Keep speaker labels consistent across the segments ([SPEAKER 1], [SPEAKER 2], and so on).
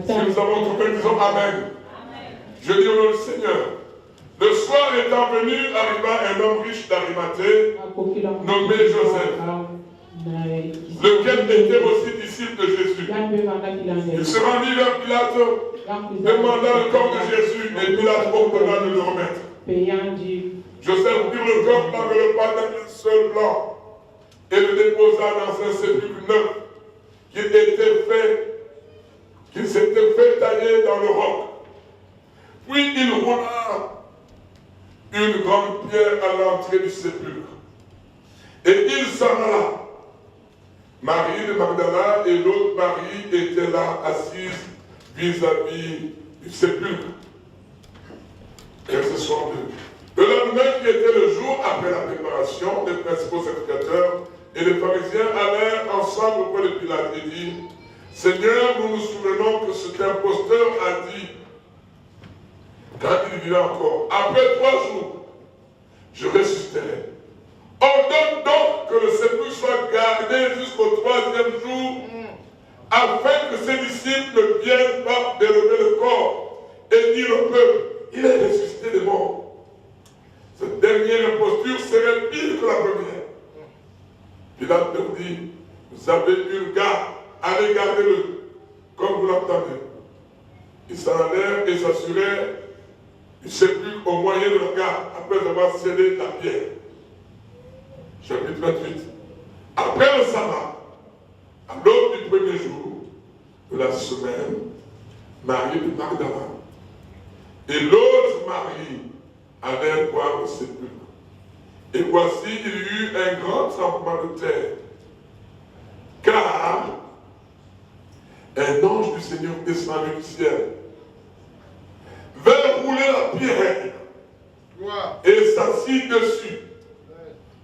[SPEAKER 1] Si nous avons trouvé, disons Amen. Je dis au nom du Seigneur. Le soir étant venu, arriva un homme riche d'Arimathée, nommé Joseph, lequel était aussi disciple de Jésus. Il se rendit vers Pilate, demanda le corps de Jésus, et Pilate ordonna de le remettre. Joseph prit le corps, l'enveloppa d'un seul blanc, et le déposa dans un sépulcre neuf, qu'il s'était fait tailler dans le roc. Puis il roula une grande pierre à l'entrée du sépulcre. Et il s'en alla. Marie de Magdala et l'autre Marie étaient là, assises vis-à-vis du sépulcre. Verset 62. Le lendemain, qui était le jour après la préparation, les principaux sacrificateurs et les pharisiens allèrent ensemble auprès de Pilate et dirent: Seigneur, nous nous souvenons que ce qu'imposteur a dit quand il vivait encore. Après 3 jours, je ressusciterai. Ordonne donc que le sépulcre soit gardé jusqu'au 3e jour, afin que ses disciples ne viennent pas délever le corps et dire au peuple: il est ressuscité des morts. Cette dernière imposture serait pire que la première. Pilate leur dit: vous avez une garde, allez garder-le, comme vous l'entendez. Ils s'en allèrent et s'assurèrent du sépulcre au moyen de la garde, après avoir scellé la pierre. Chapitre 28. Après le sabbat, à l'aube du premier jour de la semaine, Marie de Magdala et l'autre Marie allèrent voir le sépulcre. Et voici, il y eut un grand tremblement de terre, car un ange du Seigneur descendit du ciel, vint rouler la pierre et s'assit dessus.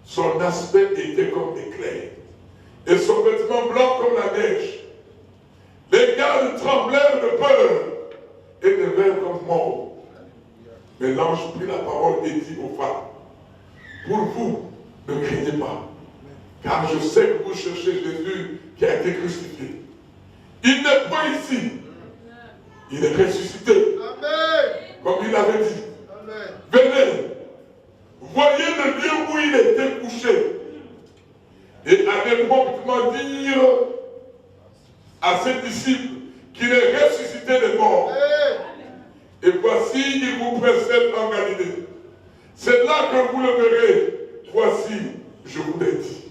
[SPEAKER 1] Son aspect était comme éclair, et son vêtement blanc comme la neige. Les gardes tremblèrent de peur et devinrent comme morts. Mais l'ange prit la parole et dit aux femmes: pour vous, ne craignez pas, car je sais que vous cherchez Jésus qui a été crucifié. Il n'est pas ici, il est ressuscité. Amen. Comme il avait dit. Amen. Venez, voyez le lieu où il était couché, et allez promptement dire à ses disciples qu'il est ressuscité des morts. Et voici, il vous précède en Galilée. C'est là que vous le verrez. Voici, je vous l'ai dit.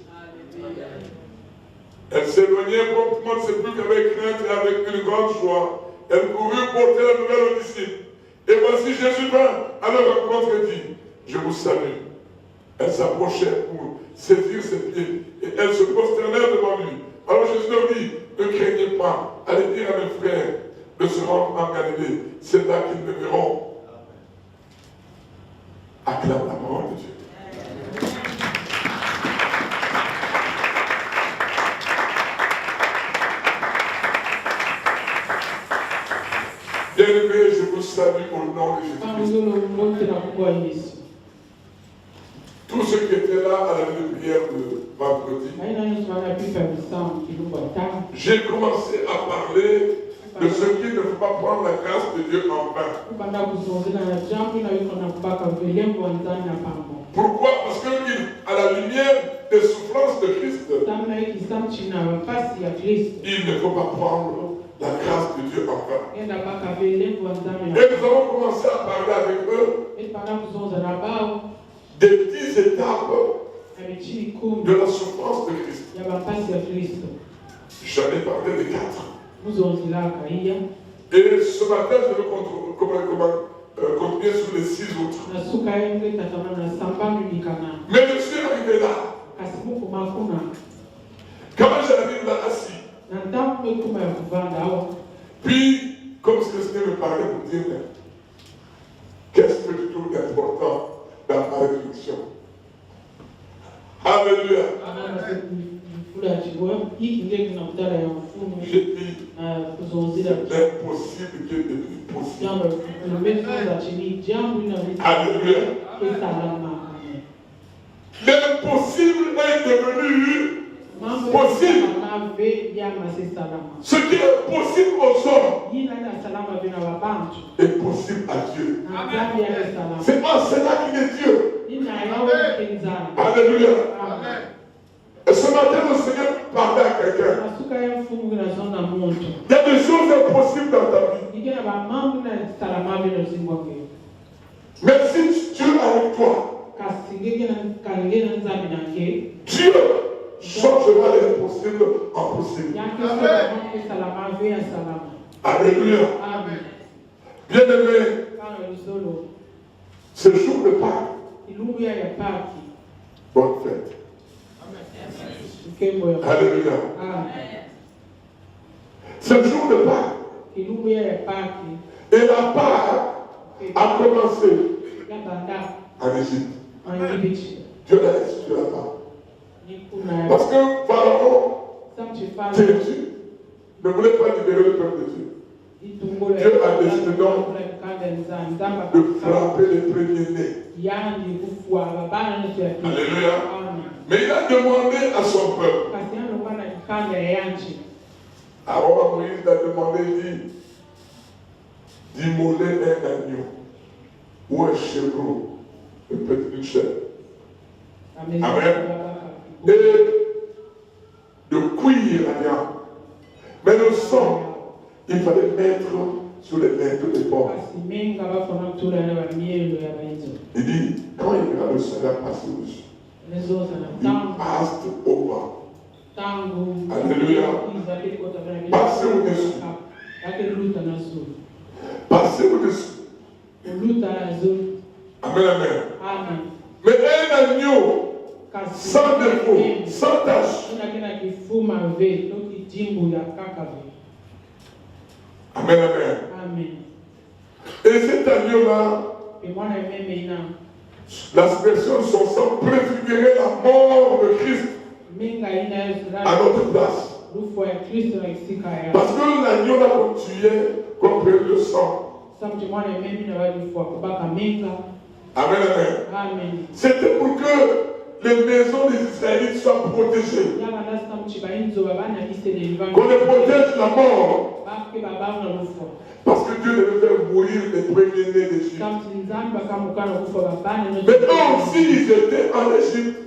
[SPEAKER 1] Elle s'éloignait promptement de sépulcre avec crainte et avec une grande joie. Elle courut porter la nouvelle aux disciples. Et voici, Jésus vint à leur rencontre et dit: je vous salue. Elle s'approchait pour saisir ses pieds et elle se prosternait devant lui. Alors Jésus leur dit: ne craignez pas, allez dire à mes frères de se rendre en Galilée. C'est là qu'ils me verront. Acclame la parole de Dieu. Bien-aimés, je vous salue au nom de Jésus-Christ. Tous ceux qui étaient là à la prière de vendredi, j'ai commencé à parler de ce qu'il ne faut pas prendre la grâce de Dieu en vain. Pourquoi? Parce qu'à la lumière des souffrances de Christ, il ne faut pas prendre la grâce de Dieu en vain. Et nous avons commencé à parler avec eux des 10 étapes de la souffrance de Christ. J'en ai parlé de 4. Et ce matin, je vais continuer sur les 6 autres. Mais je suis arrivé là. Quand j'arrive là assis, puis, comme ce que le Seigneur me parlait pour dire, qu'est-ce que je trouve important dans ma réflexion? Alléluia. J'ai dit, l'impossible qui est devenu possible. Alléluia. L'impossible est devenu possible. Ce qui est possible aux hommes est possible à Dieu. C'est en cela qu'il est Dieu. Alléluia. Et ce matin, le Seigneur parlait à quelqu'un. Il y a des choses impossibles dans ta vie. Mais si Dieu est avec toi, Dieu changera l'impossible en possible. Alléluia. Bien-aimé, ce jour de Pâques, bonne fête. Alléluia. Ce jour de Pâques, et la Pâques a commencé en Égypte. Dieu l'a institué là-bas. Parce que Pharaon, Dieu, ne voulait pas libérer le peuple de Dieu. Dieu a décidé donc de frapper les premiers-nés. Alléluia. Mais il a demandé à son peuple. Avant Moïse a demandé, il dit, d'immoler un agneau ou un chevreau, une chèvre. Amen. Et de cuire la viande. Mais le sang, il fallait mettre sur les linteaux des portes. Il dit, quand il verra le sang passer au-dessus, il passe au bas. Alléluia. Passez au-dessus. Passez au-dessus. Amen, amen. Mais un agneau sans défaut, sans tâche. Amen, amen. Et cet agneau-là, l'aspersion de son sang préfigurait la mort de Christ à notre place. Parce que l'agneau là qu'on tuait, qu'on prenait le sang. Amen, amen. C'était pour que les maisons des Israélites soient protégées. Qu'on les protège de la mort. Parce que Dieu devait faire mourir les premiers-nés d'Égypte. Mais eux aussi, ils étaient en Égypte.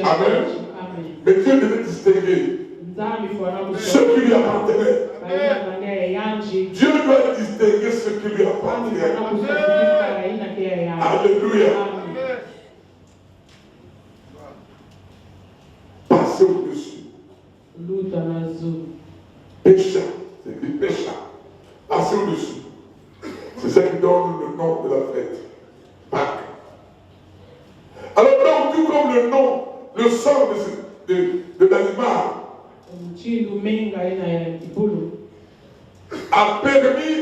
[SPEAKER 1] Amen. Mais Dieu devait distinguer ceux qui lui appartenaient. Dieu doit distinguer ceux qui lui appartiennent. Alléluia. Passez au-dessus. Pécha. C'est écrit pécha. Passez au-dessus. C'est ça qui donne le nom de la fête. Pâques. Alors donc, tout comme le nom, le sang de l'animal a permis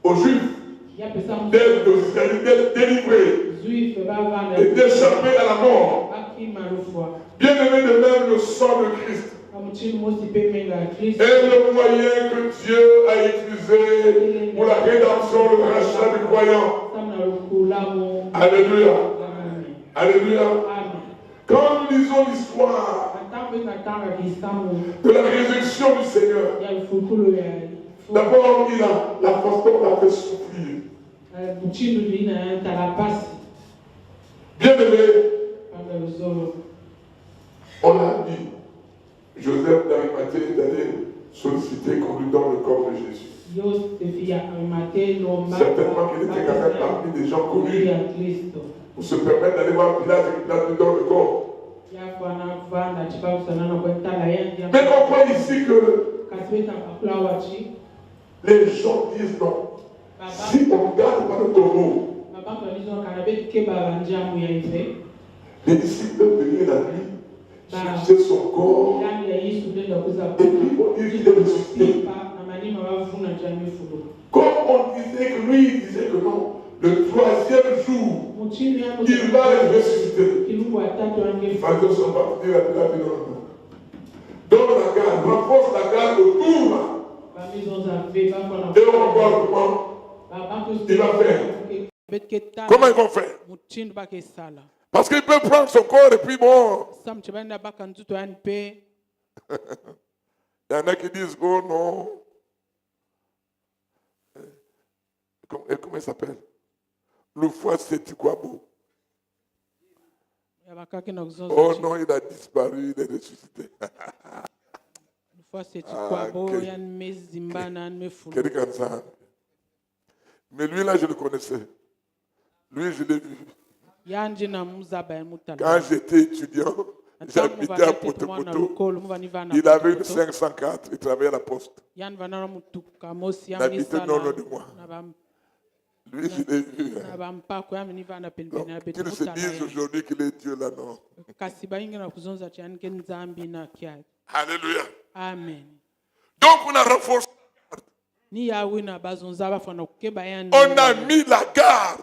[SPEAKER 1] aux Juifs d'être délivrés et d'échapper à la mort. Bien aimé de même le sang de Christ est le moyen que Dieu a utilisé pour la rédemption, le rachat du croyant. Alléluia. Alléluia. Quand nous lisons l'histoire de la résurrection du Seigneur, d'abord la fantôme l'a fait souffrir. Bien aimé, on l'a dit, Joseph d'Arimathée est allé solliciter qu'on lui donne le corps de Jésus. Certainement qu'il était quand même parmi des gens connus pour se permettre d'aller voir Pilate et Pilate lui donne le corps. Mais on voit ici que les gens disent non. Si on ne garde pas le taureau, les disciples peuvent venir la nuit, chercher son corps, et puis on dit qu'il est ressuscité. Comme on disait que lui, il disait que non, le troisième jour, il va ressusciter. Maintenant, on va dire à Pilate, non. Donne la garde, renforce la garde autour là. Et on va voir comment il va faire. Comment ils vont faire? Parce qu'il peut prendre son corps et puis bon.
[SPEAKER 2] Sam chibanda baka ntuto yani pe.
[SPEAKER 1] Il y en a qui disent, oh non. Comment il s'appelle? Le foie, c'est quoi beau? Oh non, il a disparu, il est ressuscité.
[SPEAKER 2] Le foie, c'est quoi beau?
[SPEAKER 1] Quelqu'un comme ça. Mais lui, là, je le connaissais. Lui, je l'ai vu. Quand j'étais étudiant, j'habitais à Poto-Poto. Il avait une 504, il travaillait à la poste. Il habitait non loin de moi. Lui, je l'ai vu. Donc, qu'il se dise aujourd'hui qu'il est Dieu là, non. Alléluia.
[SPEAKER 2] Amen.
[SPEAKER 1] Donc, on a renforcé. On a mis la garde.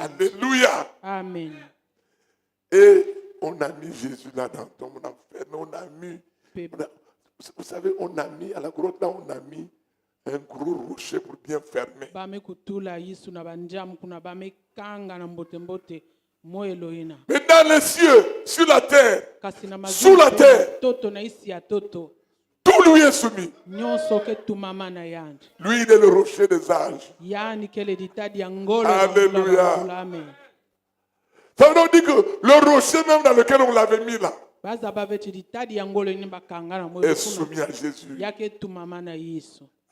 [SPEAKER 1] Alléluia.
[SPEAKER 2] Amen.
[SPEAKER 1] Et on a mis Jésus là-dedans. On a mis. Vous savez, on a mis à la grotte là, on a mis un gros rocher pour bien fermer. Mais dans les cieux, sur la terre, sous la terre, tout lui est soumis. Lui, il est le rocher des âges. Alléluia. Ça veut dire que le rocher même dans lequel on l'avait mis là est soumis à Jésus.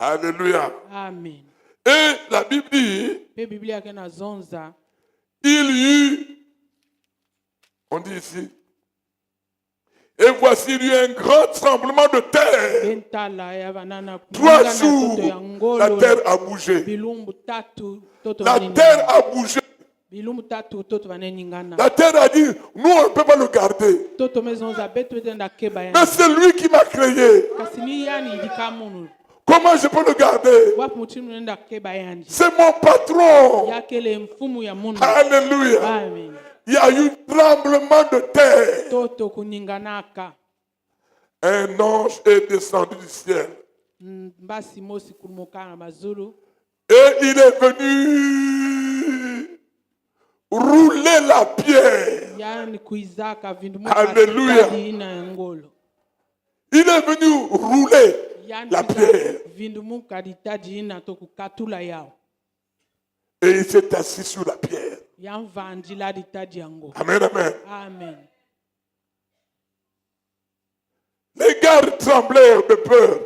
[SPEAKER 1] Alléluia.
[SPEAKER 2] Amen.
[SPEAKER 1] Et la Bible dit, il y eut, on dit ici, et voici il y eut un grand tremblement de terre. 3 jours, la terre a bougé. La terre a bougé. La terre a dit, nous on ne peut pas le garder. Mais c'est lui qui m'a créé. Comment je peux le garder? C'est mon patron. Alléluia.
[SPEAKER 2] Amen.
[SPEAKER 1] Il y a eu tremblement de terre. Un ange est descendu du ciel. Et il est venu rouler la pierre. Alléluia. Il est venu rouler la pierre. Et il s'est assis sur la pierre. Amen, amen.
[SPEAKER 2] Amen.
[SPEAKER 1] Les gardes tremblèrent de peur.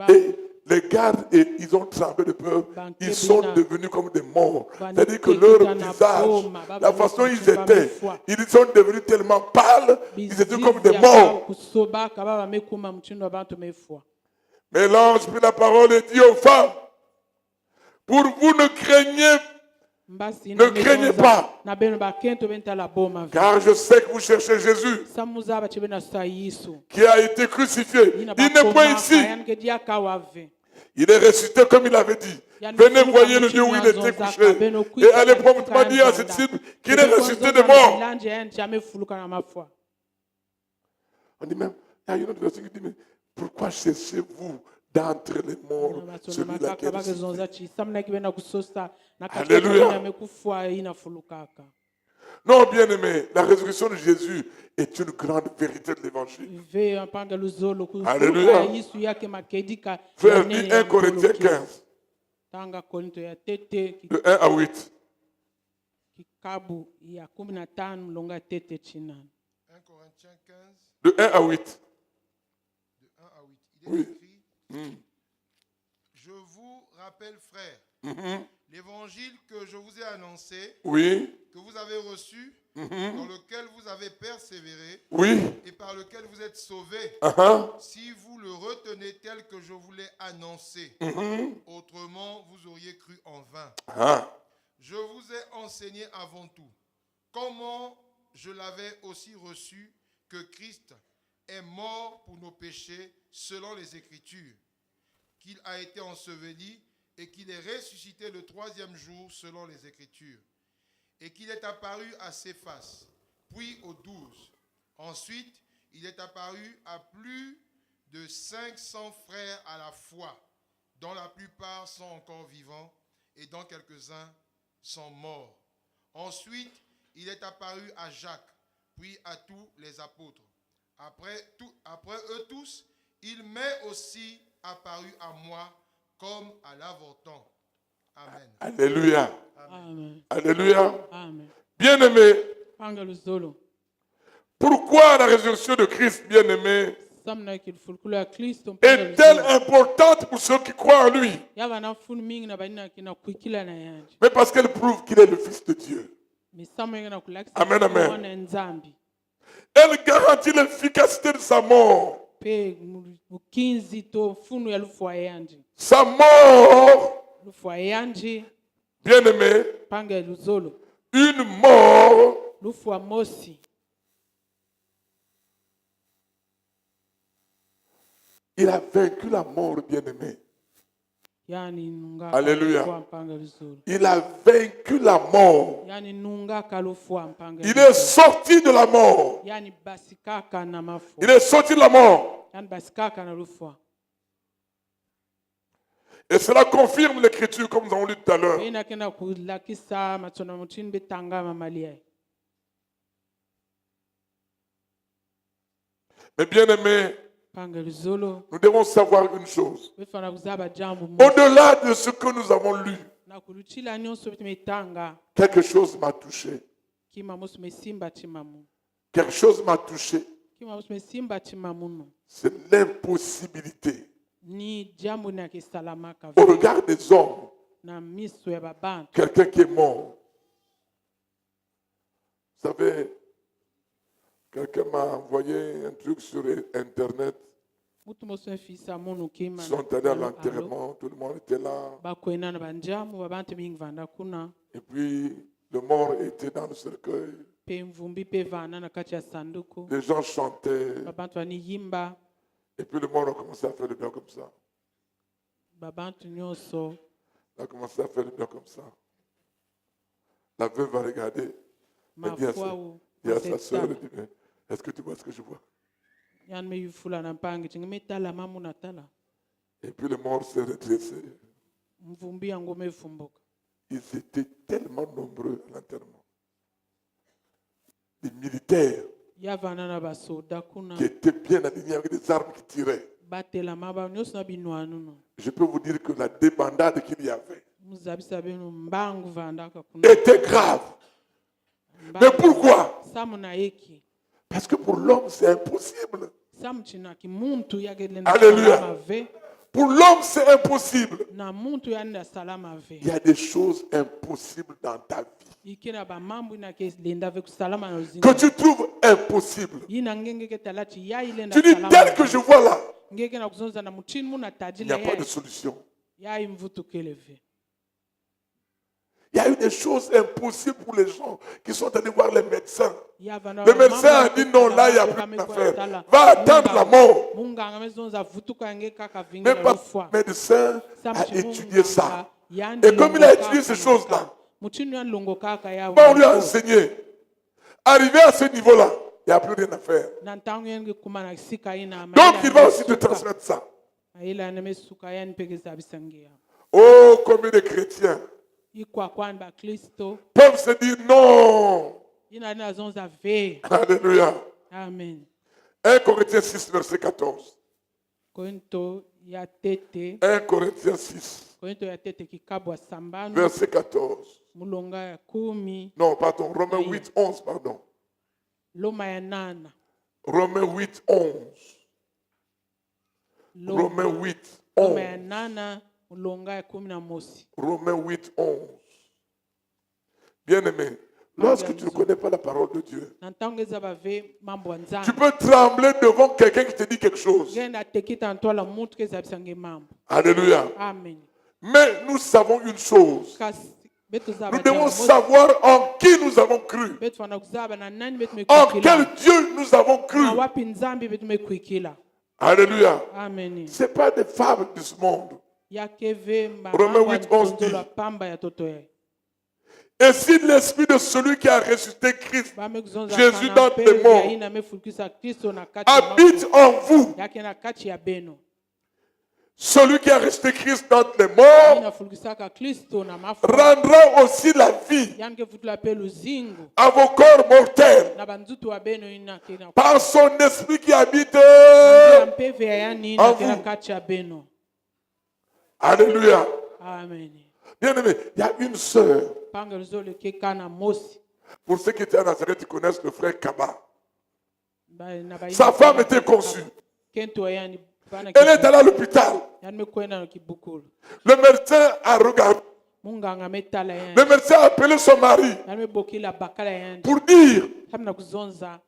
[SPEAKER 1] Et les gardes, ils ont tremblé de peur. Ils sont devenus comme des morts. C'est-à-dire que leur visage, la façon dont ils étaient, ils sont devenus tellement pâles, ils étaient comme des morts. Mais l'ange prit la parole et dit aux femmes, pour vous ne craignez pas, car je sais que vous cherchez Jésus qui a été crucifié. Il n'est pas ici. Il est ressuscité comme il avait dit. Venez voyez le lieu où il était couché. Et allez promptement dire à ses disciples qu'il est ressuscité de mort. On dit même, il y a une autre version qui dit, mais pourquoi cherchez-vous d'entre les morts celui-là qui est ressuscité? Alléluia. Non, bien aimé, la résurrection de Jésus est une grande vérité de l'évangile. Alléluia. Frère, dit 1 Corinthiens 15. De 1 à 8.
[SPEAKER 3] 1 Corinthiens 15.
[SPEAKER 1] De 1 à 8.
[SPEAKER 3] De 1 à 8. Il est
[SPEAKER 1] Oui.
[SPEAKER 3] écrit, je vous rappelle, frères, l'évangile que je vous ai annoncé,
[SPEAKER 1] Oui.
[SPEAKER 3] que vous avez reçu, dans lequel vous avez persévéré,
[SPEAKER 1] Oui.
[SPEAKER 3] et par lequel vous êtes sauvés, si vous le retenez tel que je vous l'ai annoncé. Autrement, vous auriez cru en vain. Je vous ai enseigné avant tout comment je l'avais aussi reçu, que Christ est mort pour nos péchés selon les Écritures, qu'il a été enseveli et qu'il est ressuscité le 3e jour selon les Écritures, et qu'il est apparu à Céphas, puis aux 12. Ensuite, il est apparu à plus de 500 frères à la fois, dont la plupart sont encore vivants et dont quelques-uns sont morts. Ensuite, il est apparu à Jacques, puis à tous les apôtres. Après eux tous, il m'est aussi apparu à moi comme à l'avant-temps. Amen.
[SPEAKER 1] Alléluia.
[SPEAKER 2] Amen.
[SPEAKER 1] Alléluia.
[SPEAKER 2] Amen.
[SPEAKER 1] Bien-aimé,
[SPEAKER 2] Panga luzolo.
[SPEAKER 1] pourquoi la résurrection de Christ, bien-aimé,
[SPEAKER 2] Samna kilfulkulu ya Kristo.
[SPEAKER 1] est-elle importante pour ceux qui croient en lui?
[SPEAKER 2] Yaba na funu mingi na banina kina kuikila na yanji.
[SPEAKER 1] Mais parce qu'elle prouve qu'il est le Fils de Dieu.
[SPEAKER 2] Misamo yenga na kulakisa.
[SPEAKER 1] Amen, amen.
[SPEAKER 2] Mwana nzambi.
[SPEAKER 1] Elle garantit l'efficacité de sa mort.
[SPEAKER 2] Pe mukinzi to funu ya lufu wa yanji.
[SPEAKER 1] Sa mort,
[SPEAKER 2] Lufu wa yanji.
[SPEAKER 1] bien-aimé,
[SPEAKER 2] Panga luzolo.
[SPEAKER 1] une mort
[SPEAKER 2] Lufu wa mosi.
[SPEAKER 1] il a vaincu la mort, bien-aimé.
[SPEAKER 2] Yani nunga.
[SPEAKER 1] Alléluia.
[SPEAKER 2] Panga luzolo.
[SPEAKER 1] Il a vaincu la mort.
[SPEAKER 2] Yani nunga kalufu wa panga.
[SPEAKER 1] Il est sorti de la mort.
[SPEAKER 2] Yani basikaka na mafu.
[SPEAKER 1] Il est sorti de la mort.
[SPEAKER 2] Yani basikaka na lufu wa.
[SPEAKER 1] Et cela confirme l'écriture comme nous avons lu tout à l'heure.
[SPEAKER 2] Ina kena kulakisa matona mutini betanga mamalia.
[SPEAKER 1] Mais bien-aimé,
[SPEAKER 2] Panga luzolo.
[SPEAKER 1] nous devons savoir une chose.
[SPEAKER 2] Befana kuzaba jambo mo.
[SPEAKER 1] Au-delà de ce que nous avons lu,
[SPEAKER 2] Na kuluchila nyonso betanga.
[SPEAKER 1] quelque chose m'a touché.
[SPEAKER 2] Kima musu mesimba chimamu.
[SPEAKER 1] Quelque chose m'a touché.
[SPEAKER 2] Kima musu mesimba chimamuno.
[SPEAKER 1] C'est l'impossibilité
[SPEAKER 2] Ni jambo na kisalamaka.
[SPEAKER 1] au regard des hommes.
[SPEAKER 2] Na miso ya babantu.
[SPEAKER 1] Quelqu'un qui est mort. Vous savez, quelqu'un m'a envoyé un truc sur Internet.
[SPEAKER 2] Mutu musu fisa munu kima.
[SPEAKER 1] Ils sont allés à l'enterrement, tout le monde était là.
[SPEAKER 2] Bakwena na banjamu babantu mingi vanda kuna.
[SPEAKER 1] Et puis, le mort était dans le cercueil.
[SPEAKER 2] Pe mvumbi pe vana na kati ya sanduku.
[SPEAKER 1] Les gens chantaient.
[SPEAKER 2] Babantu ani yimba.
[SPEAKER 1] Et puis, le mort a commencé à faire le bien comme ça.
[SPEAKER 2] Babantu nyonso.
[SPEAKER 1] Il a commencé à faire le bien comme ça. La veuve a regardé. Elle dit à sa soeur, elle dit, mais est-ce que tu vois ce que je vois?
[SPEAKER 2] Yan me yufula na mpangi tingimetala mamu natala.
[SPEAKER 1] Et puis le mort s'est redressé.
[SPEAKER 2] Mvumbi yango mefumbuka.
[SPEAKER 1] Ils étaient tellement nombreux à l'enterrement. Les militaires
[SPEAKER 2] Yavana na basoda kuna.
[SPEAKER 1] qui étaient bien alignés avec des armes qui tiraient.
[SPEAKER 2] Batela maba nyonso na binwanu no.
[SPEAKER 1] Je peux vous dire que la débandade qu'il y avait
[SPEAKER 2] Muzabisa benu mbangu vanda kuna.
[SPEAKER 1] était grave. Mais pourquoi?
[SPEAKER 2] Samu na eki.
[SPEAKER 1] Parce que pour l'homme, c'est impossible.
[SPEAKER 2] Samu china ki muntu yagelenda
[SPEAKER 1] Alléluia.
[SPEAKER 2] salama ve.
[SPEAKER 1] Pour l'homme, c'est impossible.
[SPEAKER 2] Na muntu yanda salama ve.
[SPEAKER 1] Il y a des choses impossibles dans ta vie
[SPEAKER 2] Ikena ba mambu na ke lenda ve salama no zinga.
[SPEAKER 1] que tu trouves impossible.
[SPEAKER 2] Yina ngenge ke talati ya ilenda
[SPEAKER 1] Tu dis,
[SPEAKER 2] salama.
[SPEAKER 1] tel que je vois là,
[SPEAKER 2] Ngeke na kuzonza na mutini muna
[SPEAKER 1] il n'y
[SPEAKER 2] tajila
[SPEAKER 1] a pas de
[SPEAKER 2] ya.
[SPEAKER 1] solution.
[SPEAKER 2] Ya imvutu keleve.
[SPEAKER 1] Il y a eu des choses impossibles pour les gens qui sont allés voir les médecins.
[SPEAKER 2] Yavana
[SPEAKER 1] Le médecin a dit non, là, il n'y a plus d'affaire. Va attendre la mort. Mais le médecin a étudié ça. Et comme il a étudié ces choses-là, on lui a enseigné. Arrivé à ce niveau-là, il n'y a plus rien à faire. Donc, il va aussi te transmettre ça. Oh, combien de chrétiens peuvent se dire non. Alléluia.
[SPEAKER 2] Amen.
[SPEAKER 1] 1 Corinthiens 6, verset 14. 1 Corinthiens 6, verset 14. Non, pardon, Romains 8, 11, pardon. Romains 8, 11. Romains 8, 11. Romains 8, 11. Bien-aimé, lorsque tu ne connais pas la parole de Dieu, tu peux trembler devant quelqu'un qui te dit quelque chose. Alléluia.
[SPEAKER 2] Amen.
[SPEAKER 1] Mais nous savons une chose. Nous devons savoir en qui nous avons cru. En quel Dieu nous avons cru. Alléluia.
[SPEAKER 2] Amen.
[SPEAKER 1] Ce n'est pas des fables de ce monde. Romains 8, 11 dit. Et si l'esprit de celui qui a ressuscité Christ, Jésus dans les morts, habite en vous, celui qui a resté Christ d'entre les morts
[SPEAKER 2] inafulikisaka Kristo na mafu
[SPEAKER 1] rendra aussi la vie
[SPEAKER 2] yani ke vutula pe luzingu
[SPEAKER 1] à vos corps mortels
[SPEAKER 2] na banzutu wa beno ina kena
[SPEAKER 1] par son esprit qui habite
[SPEAKER 2] mpeve ya yani
[SPEAKER 1] en
[SPEAKER 2] ina
[SPEAKER 1] vous.
[SPEAKER 2] kena kati ya beno.
[SPEAKER 1] Alléluia.
[SPEAKER 2] Amen.
[SPEAKER 1] Bien aimé, il y a une sœur.
[SPEAKER 2] Panga luzole ke kana mosi.
[SPEAKER 1] Pour ceux qui étaient à Nazareth, ils connaissent le frère Kaba.
[SPEAKER 2] Na ba
[SPEAKER 1] Sa femme était conçue.
[SPEAKER 2] Kento yani bana
[SPEAKER 1] Elle est allée à l'hôpital.
[SPEAKER 2] yani mekwenda na kibukulu.
[SPEAKER 1] Le médecin a regardé.
[SPEAKER 2] Munganga metala yani.
[SPEAKER 1] Le médecin a appelé son mari
[SPEAKER 2] Yani mebokila bakala yani.
[SPEAKER 1] pour dire,
[SPEAKER 2] Kamna kuzonza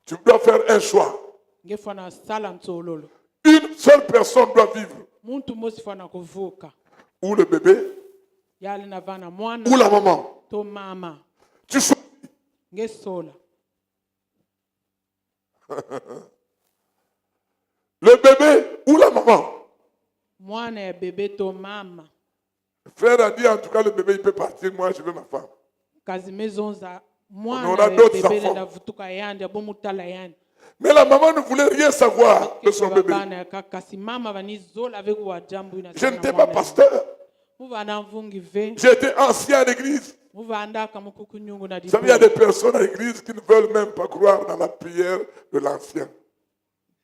[SPEAKER 1] tu dois faire un choix.
[SPEAKER 2] ngefana sala mtsololo.
[SPEAKER 1] Une seule personne doit vivre.
[SPEAKER 2] Muntu mosi fana kuvuka.
[SPEAKER 1] Ou le bébé,
[SPEAKER 2] Yali na vana mwana
[SPEAKER 1] ou la maman.
[SPEAKER 2] to mama
[SPEAKER 1] Tu choisis.
[SPEAKER 2] ngesola.
[SPEAKER 1] Le bébé ou la maman.
[SPEAKER 2] Mwana ya bebe to mama.
[SPEAKER 1] Le frère a dit, en tout cas, le bébé, il peut partir. Moi, je veux ma femme.
[SPEAKER 2] Kazi mezonza
[SPEAKER 1] On
[SPEAKER 2] mwana
[SPEAKER 1] aura
[SPEAKER 2] ya
[SPEAKER 1] d'autres
[SPEAKER 2] bebe
[SPEAKER 1] enfants.
[SPEAKER 2] na vutuka yandi abomutala yani.
[SPEAKER 1] Mais la maman ne voulait rien savoir de son bébé.
[SPEAKER 2] Bana kasi mama vanizola avec wa jambu ina.
[SPEAKER 1] Je n'étais pas pasteur.
[SPEAKER 2] Muvana mvungi ve.
[SPEAKER 1] J'étais ancien à l'église.
[SPEAKER 2] Muvanda kamukuku nyungu na
[SPEAKER 1] Vous savez, il y a des personnes à l'église qui ne veulent même pas croire dans la prière de l'ancien.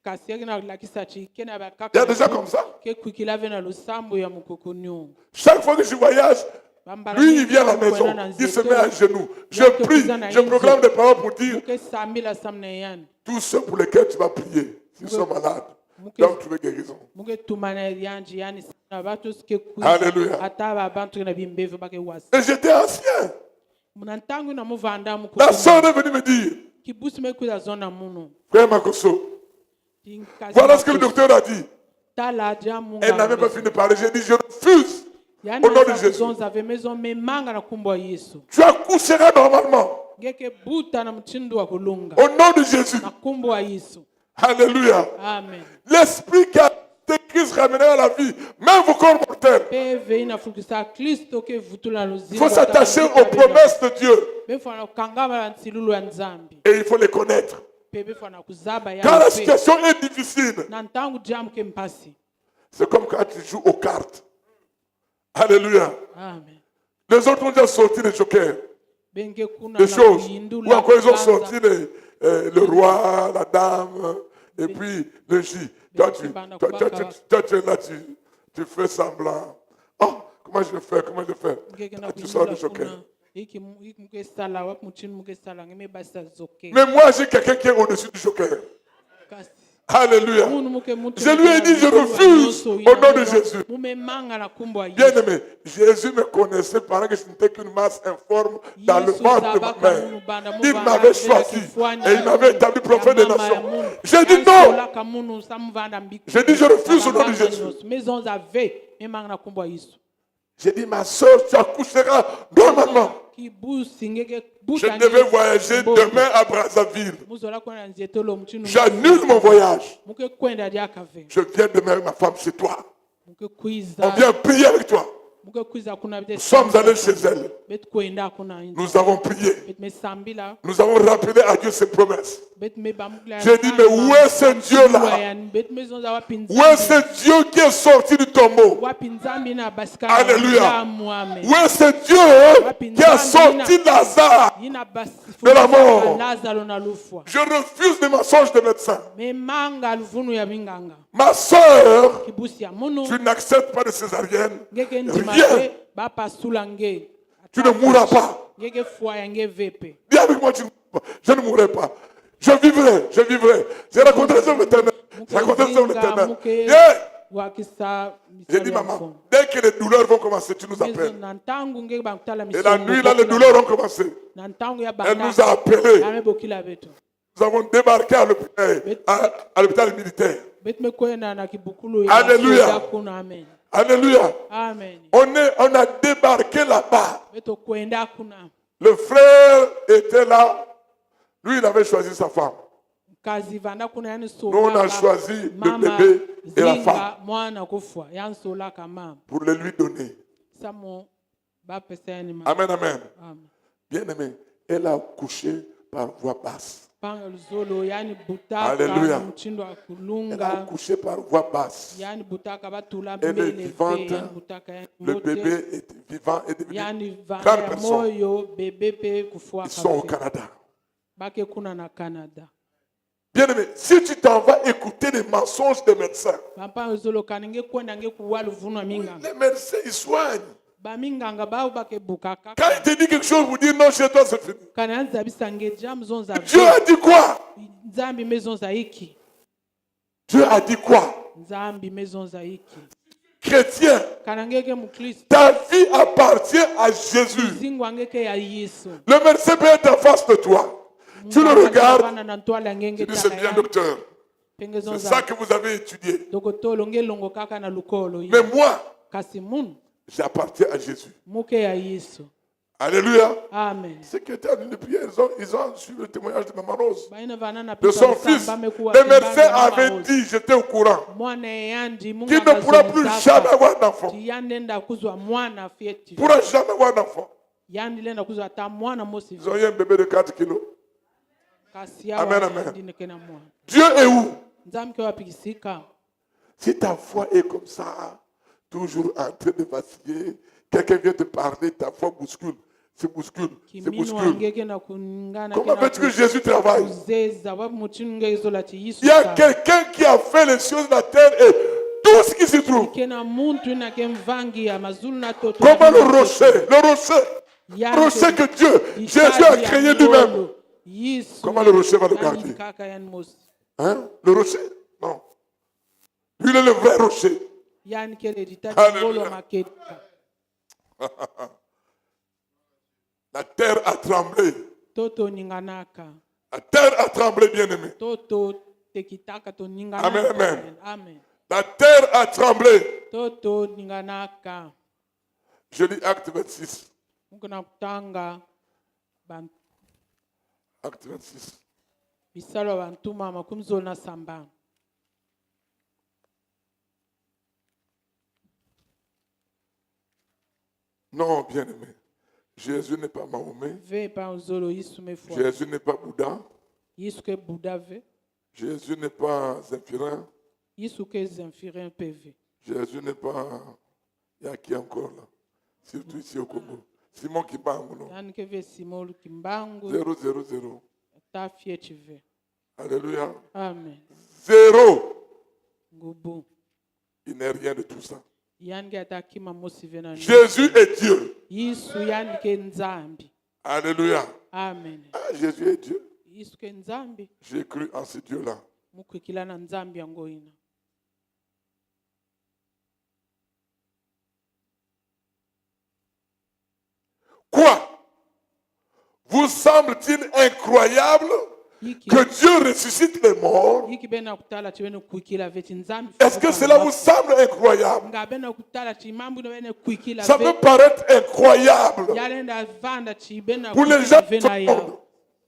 [SPEAKER 2] Kasi yakina lakisa chi kena ba kaka.
[SPEAKER 1] Il y a des gens comme ça.
[SPEAKER 2] Ke kwikila ve na lusambo ya mukuku nyungu.
[SPEAKER 1] Chaque fois que je voyage, lui, il vient à la maison. Il se met à genoux. Je prie. Je proclame des paroles pour dire
[SPEAKER 2] Muke sambila samna yani.
[SPEAKER 1] tous ceux pour lesquels tu vas prier, s'ils sont malades, doivent trouver guérison.
[SPEAKER 2] Muke tumana yanji yani sana batu ske kuza.
[SPEAKER 1] Alléluia.
[SPEAKER 2] Ataba bantu na bimbevu bake wasi.
[SPEAKER 1] Et j'étais ancien.
[SPEAKER 2] Munantangu na muvanda mukuku.
[SPEAKER 1] La soeur est venue me dire,
[SPEAKER 2] Kibusi mekuza zona muno.
[SPEAKER 1] frère Makoso, voilà ce que le docteur a dit. Elle n'avait pas fini de parler. J'ai dit, je refuse. Au nom de Jésus. Tu accoucheras normalement. Au nom de Jésus. Alléluia.
[SPEAKER 2] Amen.
[SPEAKER 1] L'esprit qui a été Christ ramené à la vie, même vos corps mortels. Il faut s'attacher aux promesses de Dieu. Et il faut les connaître. Quand la situation est difficile, c'est comme quand tu joues aux cartes. Alléluia.
[SPEAKER 2] Amen.
[SPEAKER 1] Les autres ont déjà sorti les jokers, des choses. Ou encore ils ont sorti le roi, la dame, et puis le J. Toi, tu es là, tu fais semblant. Oh, comment je fais? Tu sors le joker. Mais moi, j'ai quelqu'un qui est au-dessus du joker. Alléluia. Je lui ai dit, je refuse au nom de Jésus. Bien aimé, Jésus me connaissait pendant que je n'étais qu'une masse informe dans le ventre de ma mère. Il m'avait choisi et il m'avait établi prophète des nations. J'ai dit non. J'ai dit, je refuse au nom de Jésus. J'ai dit, ma soeur, tu accoucheras normalement. Je devais voyager demain à Brazzaville. J'annule mon voyage. Je viens demain avec ma femme chez toi. On vient prier avec toi. Nous sommes allés chez elle. Nous avons prié. Nous avons rappelé à Dieu ses promesses. J'ai dit, mais où est ce Dieu-là? Où est ce Dieu qui est sorti du tombeau? Alléluia. Où est ce Dieu qui a sorti Lazare de la mort? Je refuse les mensonges des médecins. Ma soeur, tu n'acceptes pas de césarienne. Rien. Tu ne mourras pas. Dis avec moi, je ne mourrai pas. Je vivrai. J'ai raconté ça au l'Éternel. J'ai dit, maman, dès que les douleurs vont commencer, tu nous appelles. Et la nuit, là, les douleurs ont commencé. Elle nous a appelés. Nous avons débarqué à l'hôpital militaire. Alléluia. Alléluia.
[SPEAKER 2] Amen.
[SPEAKER 1] On a débarqué là-bas. Le frère était là. Lui, il avait choisi sa femme. Nous, on a choisi le bébé et la femme pour le lui donner. Amen, amen. Bien aimé, elle a accouché par voie basse.
[SPEAKER 2] Pangazolo yani butaka
[SPEAKER 1] Alléluia.
[SPEAKER 2] mchindo wa
[SPEAKER 1] Elle a
[SPEAKER 2] kulunga
[SPEAKER 1] accouché par voie basse.
[SPEAKER 2] yani butaka batula
[SPEAKER 1] Elle est
[SPEAKER 2] mbele
[SPEAKER 1] vivante.
[SPEAKER 2] yani butaka yani
[SPEAKER 1] Le
[SPEAKER 2] mote
[SPEAKER 1] bébé est vivant et devenu
[SPEAKER 2] yani vanga
[SPEAKER 1] grande
[SPEAKER 2] ya
[SPEAKER 1] personne.
[SPEAKER 2] moyo bebe pe kufua
[SPEAKER 1] Ils sont au
[SPEAKER 2] kafe.
[SPEAKER 1] Canada.
[SPEAKER 2] Bake kuna na Canada.
[SPEAKER 1] Bien aimé, si tu t'en vas écouter les mensonges des médecins,
[SPEAKER 2] Pangazolo kaninge kwenda nge kuwalu vunwa minganga.
[SPEAKER 1] les médecins ils soignent.
[SPEAKER 2] Ba minganga bao bake bukaka.
[SPEAKER 1] Quand il te dit quelque chose, vous dites non, chez toi c'est fini.
[SPEAKER 2] Kana nzabisa nge jam zonza.
[SPEAKER 1] Dieu a dit quoi?
[SPEAKER 2] Nzambi maison za hiki.
[SPEAKER 1] Dieu a dit quoi?
[SPEAKER 2] Nzambi maison za hiki.
[SPEAKER 1] Chrétien,
[SPEAKER 2] Kana ngeke mukristo.
[SPEAKER 1] ta vie appartient à Jésus.
[SPEAKER 2] Zingwa ngeke ya Yesu.
[SPEAKER 1] Le médecin peut être en face de toi. Tu le regardes, tu dis c'est bien docteur. C'est ça que vous avez étudié. Mais moi, j'appartiens à Jésus. Alléluia.
[SPEAKER 2] Amen.
[SPEAKER 1] Ceux qui étaient en ligne de prière, ils ont suivi le témoignage de Maman Rose, de son fils. Les médecins avaient dit, j'étais au courant, qu'il ne pourra plus jamais avoir d'enfant. Il ne pourra jamais avoir d'enfant. Ils ont eu un bébé de 4 kilos. Amen, amen. Dieu est où? Si ta foi est comme ça, toujours en train de vaciller, quelqu'un vient te parler, ta foi bouscule, se bouscule, se bouscule. Comment veux-tu que Jésus travaille? Il y a quelqu'un qui a fait les choses de la terre et tout ce qui s'y trouve. Comment le rocher que Dieu, Jésus a créé lui-même. Comment le rocher va le garder? Hein? Le rocher? Non. Lui, il est le vrai rocher. Alléluia. La terre a tremblé. La terre a tremblé, bien-aimé. Amen, amen. La terre a tremblé. Je lis Acte 26. Acte 26. Non, bien-aimé. Jésus n'est pas Mahomet. Jésus n'est pas Bouddha. Jésus n'est pas Zéphirin. Jésus n'est pas... Il y a qui encore là? Surtout ici au Congo. Simon Kimbangu, non? 000. Alléluia.
[SPEAKER 2] Amen.
[SPEAKER 1] 0. Il n'est rien de tout ça. Jésus est Dieu. Alléluia.
[SPEAKER 2] Amen.
[SPEAKER 1] Ah, Jésus est Dieu.
[SPEAKER 2] J'ai
[SPEAKER 1] J'ai cru en ce Dieu-là. Quoi? Vous semble-t-il incroyable que Dieu ressuscite les morts? Est-ce que cela vous semble incroyable? Ça peut paraître incroyable pour les gens qui sont morts.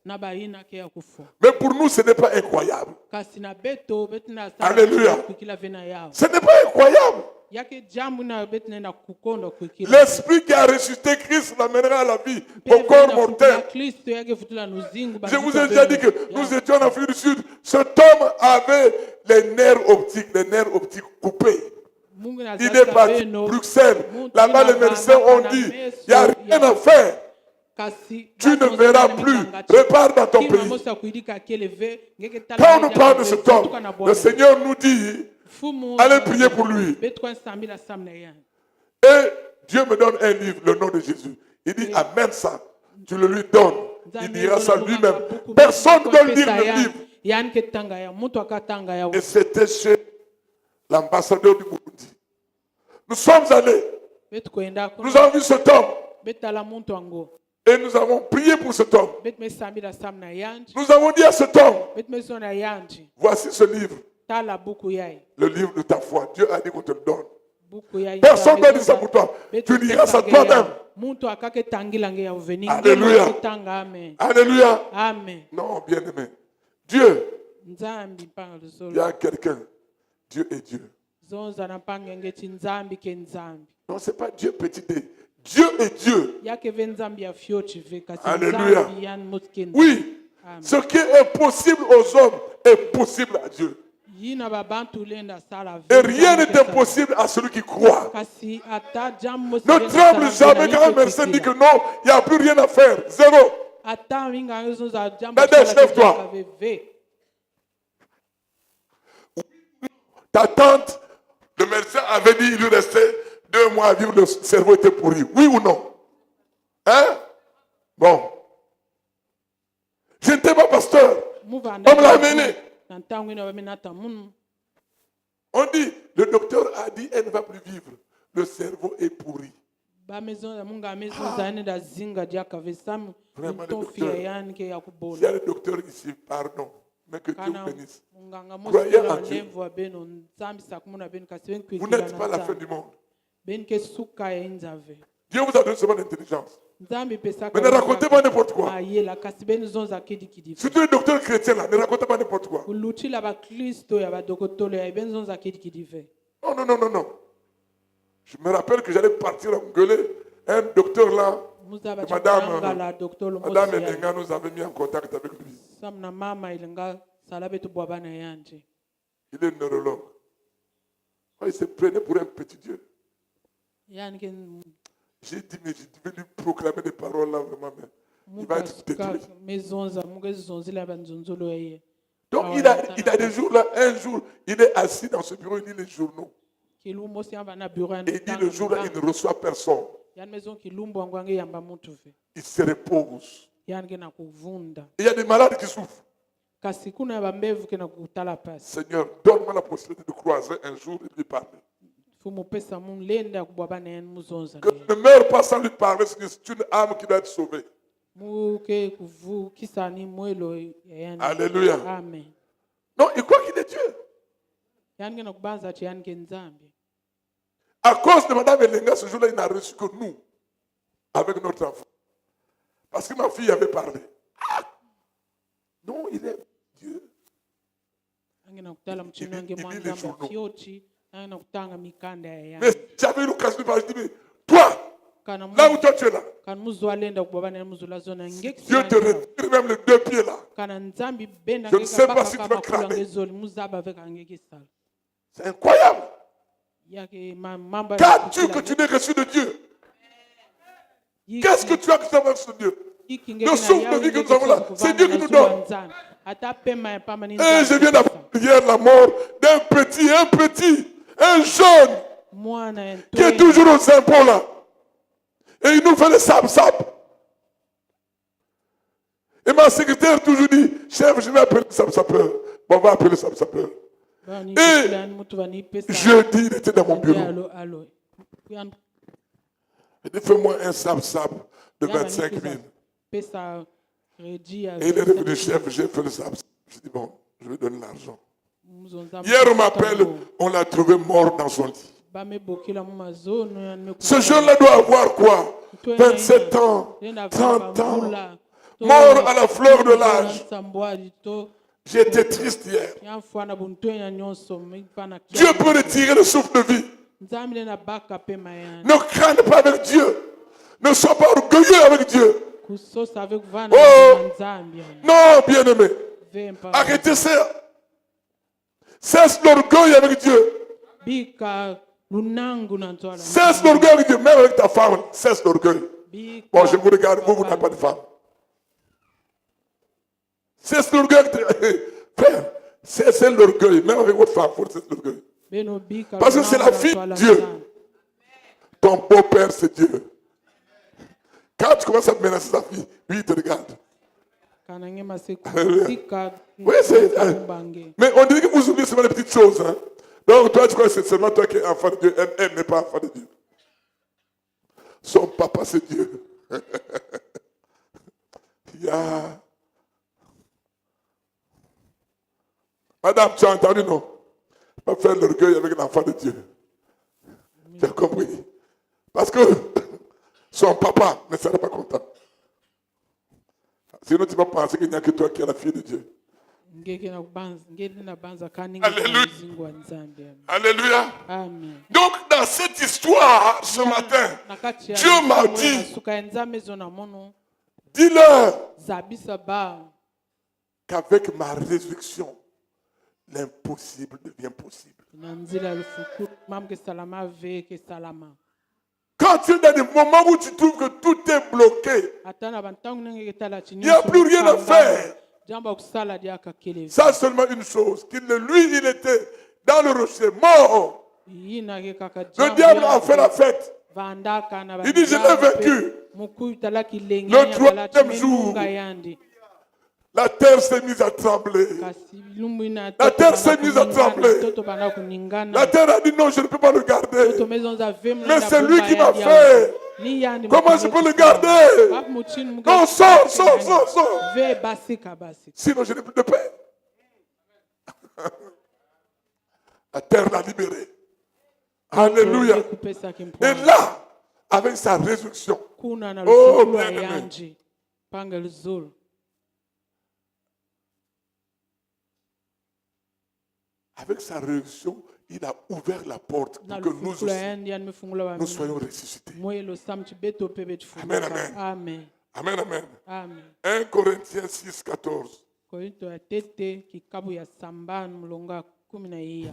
[SPEAKER 1] Mais pour nous, ce n'est pas incroyable. Alléluia. Ce n'est pas incroyable. L'esprit qui a ressuscité Christ l'amènera à la vie au corps mortel. Je vous ai déjà dit que nous étions en Afrique du Sud. Cet homme avait les nerfs optiques coupés. Il est parti à Bruxelles. Là-bas, les médecins ont dit, il n'y a rien à faire. Tu ne verras plus. Repars dans ton pays. Quand on nous parle de cet homme, le Seigneur nous dit, allez prier pour lui. Et Dieu me donne un livre, le nom de Jésus. Il dit, amène ça. Tu le lui donnes. Il dira ça lui-même. Personne ne doit lire le livre. Et c'était chez l'ambassadeur du Burundi. Nous sommes allés. Nous avons vu cet homme. Et nous avons prié pour cet homme. Nous avons dit à cet homme, voici ce livre. Le livre de ta foi. Dieu a dit qu'on te le donne. Personne n'a dit ça pour toi. Tu diras ça toi-même. Alléluia. Alléluia.
[SPEAKER 2] Amen.
[SPEAKER 1] Non, bien-aimé. Dieu, il y a quelqu'un. Dieu est Dieu. Non, ce n'est pas Dieu petit D. Dieu est Dieu. Alléluia. Oui. Ce qui est impossible aux hommes est possible à Dieu. Et rien n'est impossible à celui qui croit. Ne tremble jamais quand un médecin dit que non, il n'y a plus rien à faire. Zéro. Nadège, lève-toi. Ta tante, le médecin avait dit qu'il lui restait 2 mois à vivre, le cerveau était pourri. Oui ou non? Hein? Bon. Je n'étais pas pasteur. On me l'a amené. On dit, le docteur a dit, elle ne va plus vivre. Le cerveau est pourri. Vraiment, le docteur. S'il y a le docteur ici, pardon. Mais que Dieu vous bénisse. Croyez en Dieu. Vous n'êtes pas la fin du monde. Dieu vous a donné seulement l'intelligence. Mais ne racontez pas n'importe quoi. Surtout les docteurs chrétiens là, ne racontez pas n'importe quoi. Non. Je me rappelle que j'allais partir engueuler un docteur là. Madame Elenga nous avait mis en contact avec lui. Il est neurologue. Il se prenait pour un petit Dieu. J'ai dit, mais je devais lui proclamer des paroles là vraiment. Mais il va être détruit. Donc il a des jours là, un jour, il est assis dans ce bureau, il lit les journaux. Et il dit le jour là, il ne reçoit personne. Il se repose. Il y a des malades qui souffrent. Seigneur, donne-moi la possibilité de croiser un jour et de lui parler. Que ne meure pas sans lui parler, c'est une âme qui doit être sauvée. Alléluia.
[SPEAKER 2] Amen.
[SPEAKER 1] Non, il croit qu'il est Dieu. À cause de Mme Elenga, ce jour-là, il n'a reçu que nous, avec notre enfant. Parce que ma fille avait parlé. Ah! Non, il est Dieu. Il lit les journaux. Mais j'avais eu l'occasion de parler, je dis, mais toi, là où toi tu es là, Dieu te retire même les 2 pieds là. Je ne sais pas si tu vas cramer. C'est incroyable. Qu'as-tu que tu n'aies reçu de Dieu? Qu'est-ce que tu as que tu as reçu de Dieu? Le souffle de vie que nous avons là, c'est Dieu qui nous donne. Et je viens d'apprendre hier la mort d'un petit, un jeune qui est toujours aux impôts là. Et il nous fait le sap-sap. Et ma secrétaire toujours dit, chef, je vais appeler le sap-sapeur. Bon, on va appeler le sap-sapeur. Et jeudi, il était dans mon bureau. Il dit, fais-moi un sap-sap de 25 000. Et il est revenu, chef, j'ai fait le sap-sap. Je dis, bon, je vais donner l'argent. Hier, on m'appelle, on l'a trouvé mort dans son lit. Ce jeune-là doit avoir quoi? 27 ans, 30 ans, mort à la fleur de l'âge. J'étais triste hier. Dieu peut retirer le souffle de vie. Ne crains pas avec Dieu. Ne sois pas orgueilleux avec Dieu. Oh, non, bien-aimé. Arrêtez ça. Cesse l'orgueil avec Dieu. Cesse l'orgueil avec Dieu. Même avec ta femme, cesse l'orgueil. Bon, je vous regarde, vous n'avez pas de femme. Cesse l'orgueil avec frère, cesse l'orgueil. Même avec votre femme, il faut cesser l'orgueil. Parce que c'est la fille de Dieu. Ton beau-père, c'est Dieu. Quand tu commences à menacer sa fille, lui, il te regarde. Oui, mais on dirait que vous oubliez seulement les petites choses. Hein? Donc, toi, tu crois que c'est seulement toi qui es enfant de Dieu. Elle n'est pas enfant de Dieu. Son papa, c'est Dieu. Yeah. Madame, tu as entendu, non? Pas faire l'orgueil avec l'enfant de Dieu. Tu as compris? Parce que son papa ne serait pas content. Sinon, tu vas penser qu'il n'y a que toi qui es la fille de Dieu. Alléluia. Alléluia.
[SPEAKER 2] Amen.
[SPEAKER 1] Donc, dans cette histoire, ce matin, Dieu m'a dit, dis-leur qu'avec ma résurrection, l'impossible devient possible.
[SPEAKER 2] na nzela lufuku mam ke salama ve ke salama
[SPEAKER 1] Quand tu es dans des moments où tu trouves que tout est bloqué,
[SPEAKER 2] ata na bantangu nenge ke tala chini
[SPEAKER 1] il n'y a plus rien à faire.
[SPEAKER 2] jambo kusala dia ka kele
[SPEAKER 1] Ça seulement une chose, lui, il était dans le rocher, mort.
[SPEAKER 2] yina ke kaka
[SPEAKER 1] Le diable a fait la fête.
[SPEAKER 2] vandaka na
[SPEAKER 1] Il dit, je l'ai vaincu.
[SPEAKER 2] mukuyu tala kilenge
[SPEAKER 1] Le troisième jour, la terre s'est mise à trembler. La terre s'est mise à trembler. La terre a dit non, je ne peux pas le garder. Mais c'est lui qui m'a fait. Comment je peux le garder? Non, sors. Sinon, je n'ai plus de paix. La terre l'a libéré. Alléluia. Et là, avec sa résurrection, oh bien-aimé, avec sa résurrection, il a ouvert la porte pour que nous aussi, nous soyons ressuscités. Amen, amen.
[SPEAKER 2] Amen.
[SPEAKER 1] Amen, amen.
[SPEAKER 2] Amen.
[SPEAKER 1] 1 Corinthiens 6, 14.
[SPEAKER 2] Korinto ya tete kikabu ya samba mulonga 10.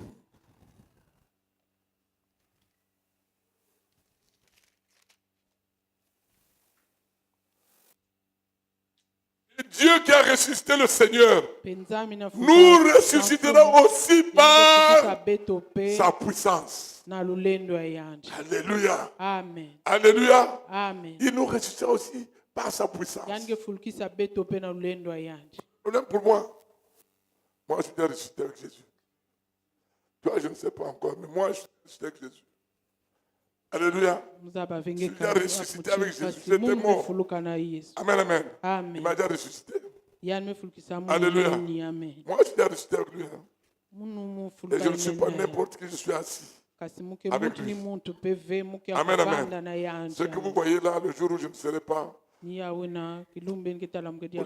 [SPEAKER 1] Dieu qui a ressuscité le Seigneur nous ressuscitera aussi par sa puissance. Alléluia.
[SPEAKER 2] Amen.
[SPEAKER 1] Alléluia.
[SPEAKER 2] Amen.
[SPEAKER 1] Il nous ressuscitera aussi par sa puissance.
[SPEAKER 2] Yange fulkisa beto pe na lulendo ayandi.
[SPEAKER 1] Problème pour moi. Moi, je suis déjà ressuscité avec Jésus. Toi, je ne sais pas encore, mais moi, je suis ressuscité avec Jésus. Alléluia. Je suis déjà ressuscité avec Jésus. J'étais mort. Amen, amen.
[SPEAKER 2] Amen.
[SPEAKER 1] Il m'a déjà ressuscité.
[SPEAKER 2] Alléluia.
[SPEAKER 1] Moi, je suis déjà ressuscité avec lui. Et je ne suis pas n'importe qui, je suis assis avec lui. Amen, amen. Ce que vous voyez là, le jour où je ne serai pas, au lieu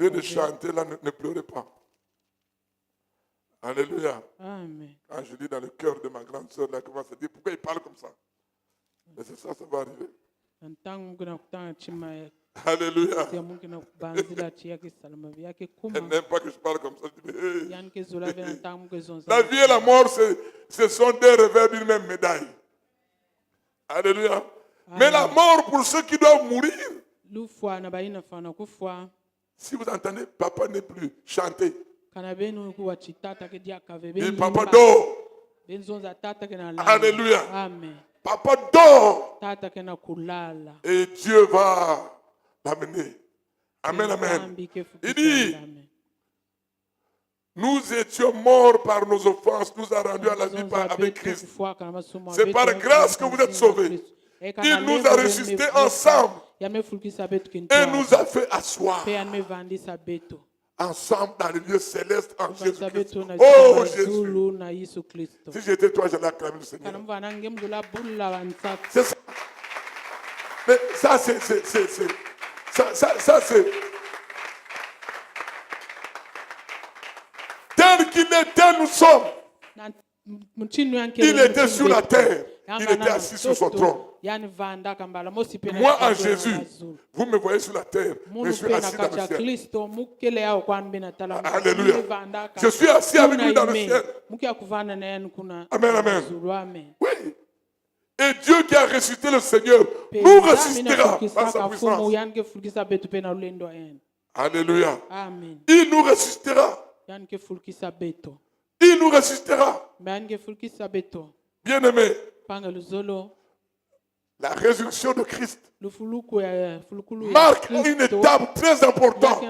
[SPEAKER 1] de chanter là, ne pleurez pas. Alléluia.
[SPEAKER 2] Amen.
[SPEAKER 1] Quand je dis dans le cœur de ma grande soeur, là, comment se dit, pourquoi il parle comme ça? Mais c'est ça, ça va arriver. Alléluia. Elle n'aime pas que je parle comme ça. Je dis, hey. La vie et la mort, ce sont deux revers d'une même médaille. Alléluia. Mais la mort pour ceux qui doivent mourir. Si vous entendez, papa n'est plus, chantez. Et papa dort. Alléluia.
[SPEAKER 2] Amen.
[SPEAKER 1] Papa dort. Et Dieu va l'amener. Amen, amen. Il dit, nous étions morts par nos offenses, nous a rendus à la vie avec Christ. C'est par grâce que vous êtes sauvés. Il nous a ressuscités ensemble et nous a fait asseoir ensemble dans les lieux célestes en Jésus-Christ. Oh Jésus. Si j'étais toi, j'allais acclamer le Seigneur. C'est ça. Mais ça, c'est. Tel qu'il était, nous sommes. Il était sur la terre. Il était assis sur son trône. Moi, en Jésus, vous me voyez sur la terre, mais je suis assis dans le ciel. Alléluia. Je suis assis avec lui dans le ciel. Amen, amen. Oui. Et Dieu qui a ressuscité le Seigneur nous ressuscitera par sa puissance. Alléluia. Il nous ressuscitera. Il nous ressuscitera. Bien-aimé, la résurrection de Christ marque une étape très importante.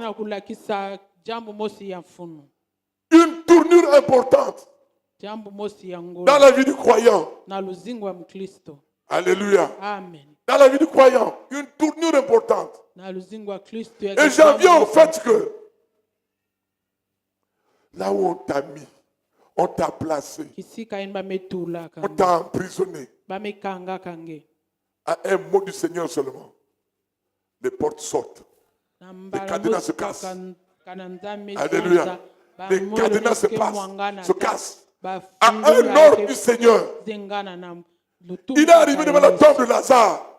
[SPEAKER 1] Une tournure importante dans la vie du croyant. Alléluia. Dans la vie du croyant, une tournure importante. Et j'en viens au fait que là où on t'a mis, on t'a placé, on t'a emprisonné. À un mot du Seigneur seulement, les portes sortent. Les cadenas se cassent. Alléluia. Les cadenas se cassent. À un ordre du Seigneur, il est arrivé devant la tombe de Lazare.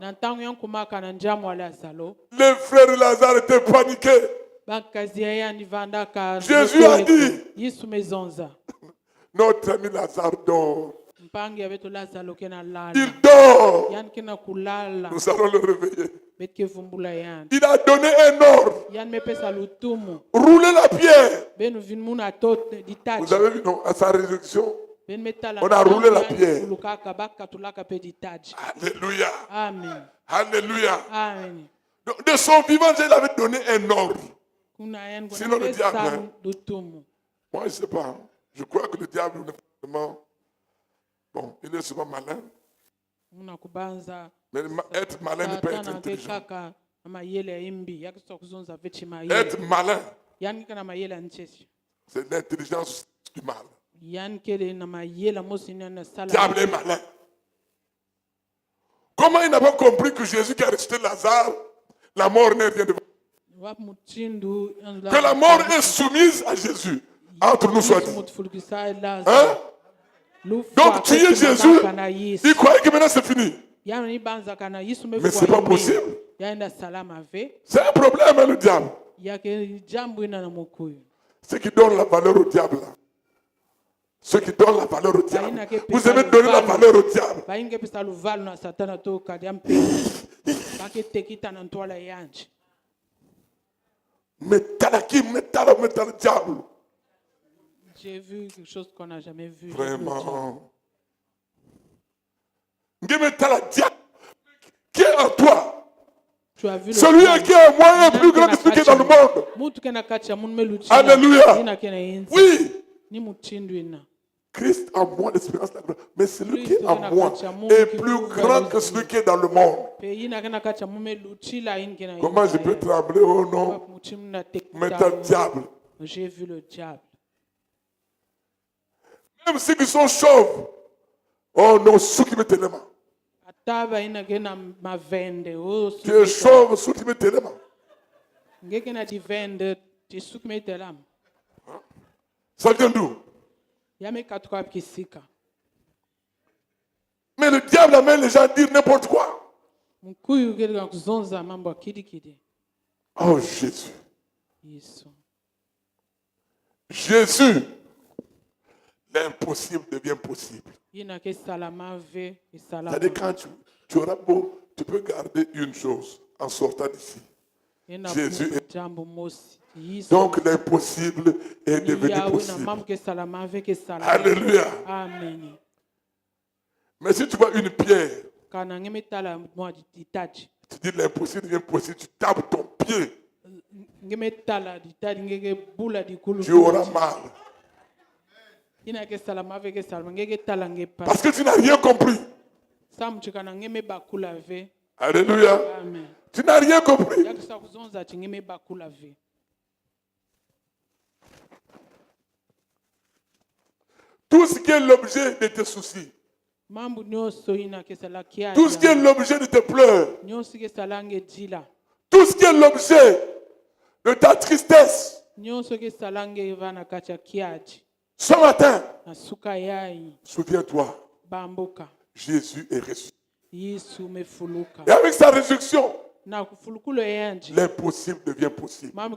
[SPEAKER 1] Les frères de Lazare étaient paniqués. Jésus a dit,
[SPEAKER 2] yisumezonza
[SPEAKER 1] notre ami Lazare dort.
[SPEAKER 2] mpangi abeto Lazaro kena lala
[SPEAKER 1] Il dort.
[SPEAKER 2] yan kena kulala
[SPEAKER 1] Nous allons le réveiller.
[SPEAKER 2] betke vumbula yan
[SPEAKER 1] Il a donné un ordre.
[SPEAKER 2] yan mepesa lutumu
[SPEAKER 1] Roulez la pierre.
[SPEAKER 2] benu vin muna tot
[SPEAKER 1] Vous
[SPEAKER 2] ditaji
[SPEAKER 1] avez vu, non, à sa résurrection.
[SPEAKER 2] ben metala
[SPEAKER 1] On a roulé la pierre.
[SPEAKER 2] lukaka bakatulaka pe ditaji.
[SPEAKER 1] Alléluia.
[SPEAKER 2] Amen.
[SPEAKER 1] Alléluia.
[SPEAKER 2] Amen.
[SPEAKER 1] Donc, de son vivant, Dieu avait donné un ordre.
[SPEAKER 2] Kuna yan kuna
[SPEAKER 1] Sinon, le diable,
[SPEAKER 2] pesa
[SPEAKER 1] hein.
[SPEAKER 2] lutumu.
[SPEAKER 1] Moi, je ne sais pas. Je crois que le diable, vraiment, bon, il est souvent malin.
[SPEAKER 2] Muna kubanza
[SPEAKER 1] Mais être malin ne peut être
[SPEAKER 2] satana ke
[SPEAKER 1] intelligent.
[SPEAKER 2] kaka amayele imbi yakisa kuzonza vechi mayele
[SPEAKER 1] Être malin,
[SPEAKER 2] yan kana mayele nchesi
[SPEAKER 1] c'est l'intelligence du mal.
[SPEAKER 2] yan kele na mayela mosi na sala
[SPEAKER 1] Diable est malin. Comment il n'a pas compris que Jésus qui a ressuscité Lazare, la mort n'est rien devant.
[SPEAKER 2] wap mutindu
[SPEAKER 1] Que la mort est soumise à Jésus. Entre nous soit dit. Hein? Donc tu es Jésus. Il croyait que maintenant c'est fini. Mais c'est pas possible. C'est un problème, hein, le diable. Ceux qui donnent la valeur au diable. Là. Ceux qui donnent la valeur au diable. Vous aimez donner la valeur au diable. Mais t'as le diable.
[SPEAKER 2] J'ai vu quelque chose qu'on n'a jamais vu.
[SPEAKER 1] Vraiment. Qui est en toi?
[SPEAKER 2] Tu as vu
[SPEAKER 1] celui qui est en moi est plus grand que celui qui est dans le monde. Alléluia. Oui. Christ en moi, l'espérance de la gloire. Mais celui qui est en moi est plus grand que celui qui est dans le monde. Comment je peux trembler? Oh non. Mais t'as le diable.
[SPEAKER 2] J'ai vu le diable.
[SPEAKER 1] Même ceux qui sont chauves. Oh non, ceux qui me tellement. Tu es chauve, ceux qui me tellement. Ça vient d'où? Mais le diable amène les gens à dire n'importe quoi. Oh Jésus. Jésus. L'impossible devient possible. C'est-à-dire quand tu auras beau, tu peux garder une chose en sortant d'ici. Jésus est. Donc l'impossible est devenu possible. Alléluia.
[SPEAKER 2] Amen.
[SPEAKER 1] Mais si tu vois une pierre, tu dis l'impossible devient possible, tu tapes ton pied. Tu auras mal. Parce que tu n'as rien compris. Alléluia. Tu n'as rien compris. Tout ce qui est l'objet de tes soucis. Tout ce qui est l'objet de tes pleurs. Tout ce qui est l'objet de ta tristesse. Ce matin, souviens-toi, Jésus est ressuscité. Et avec sa résurrection, l'impossible devient possible. À un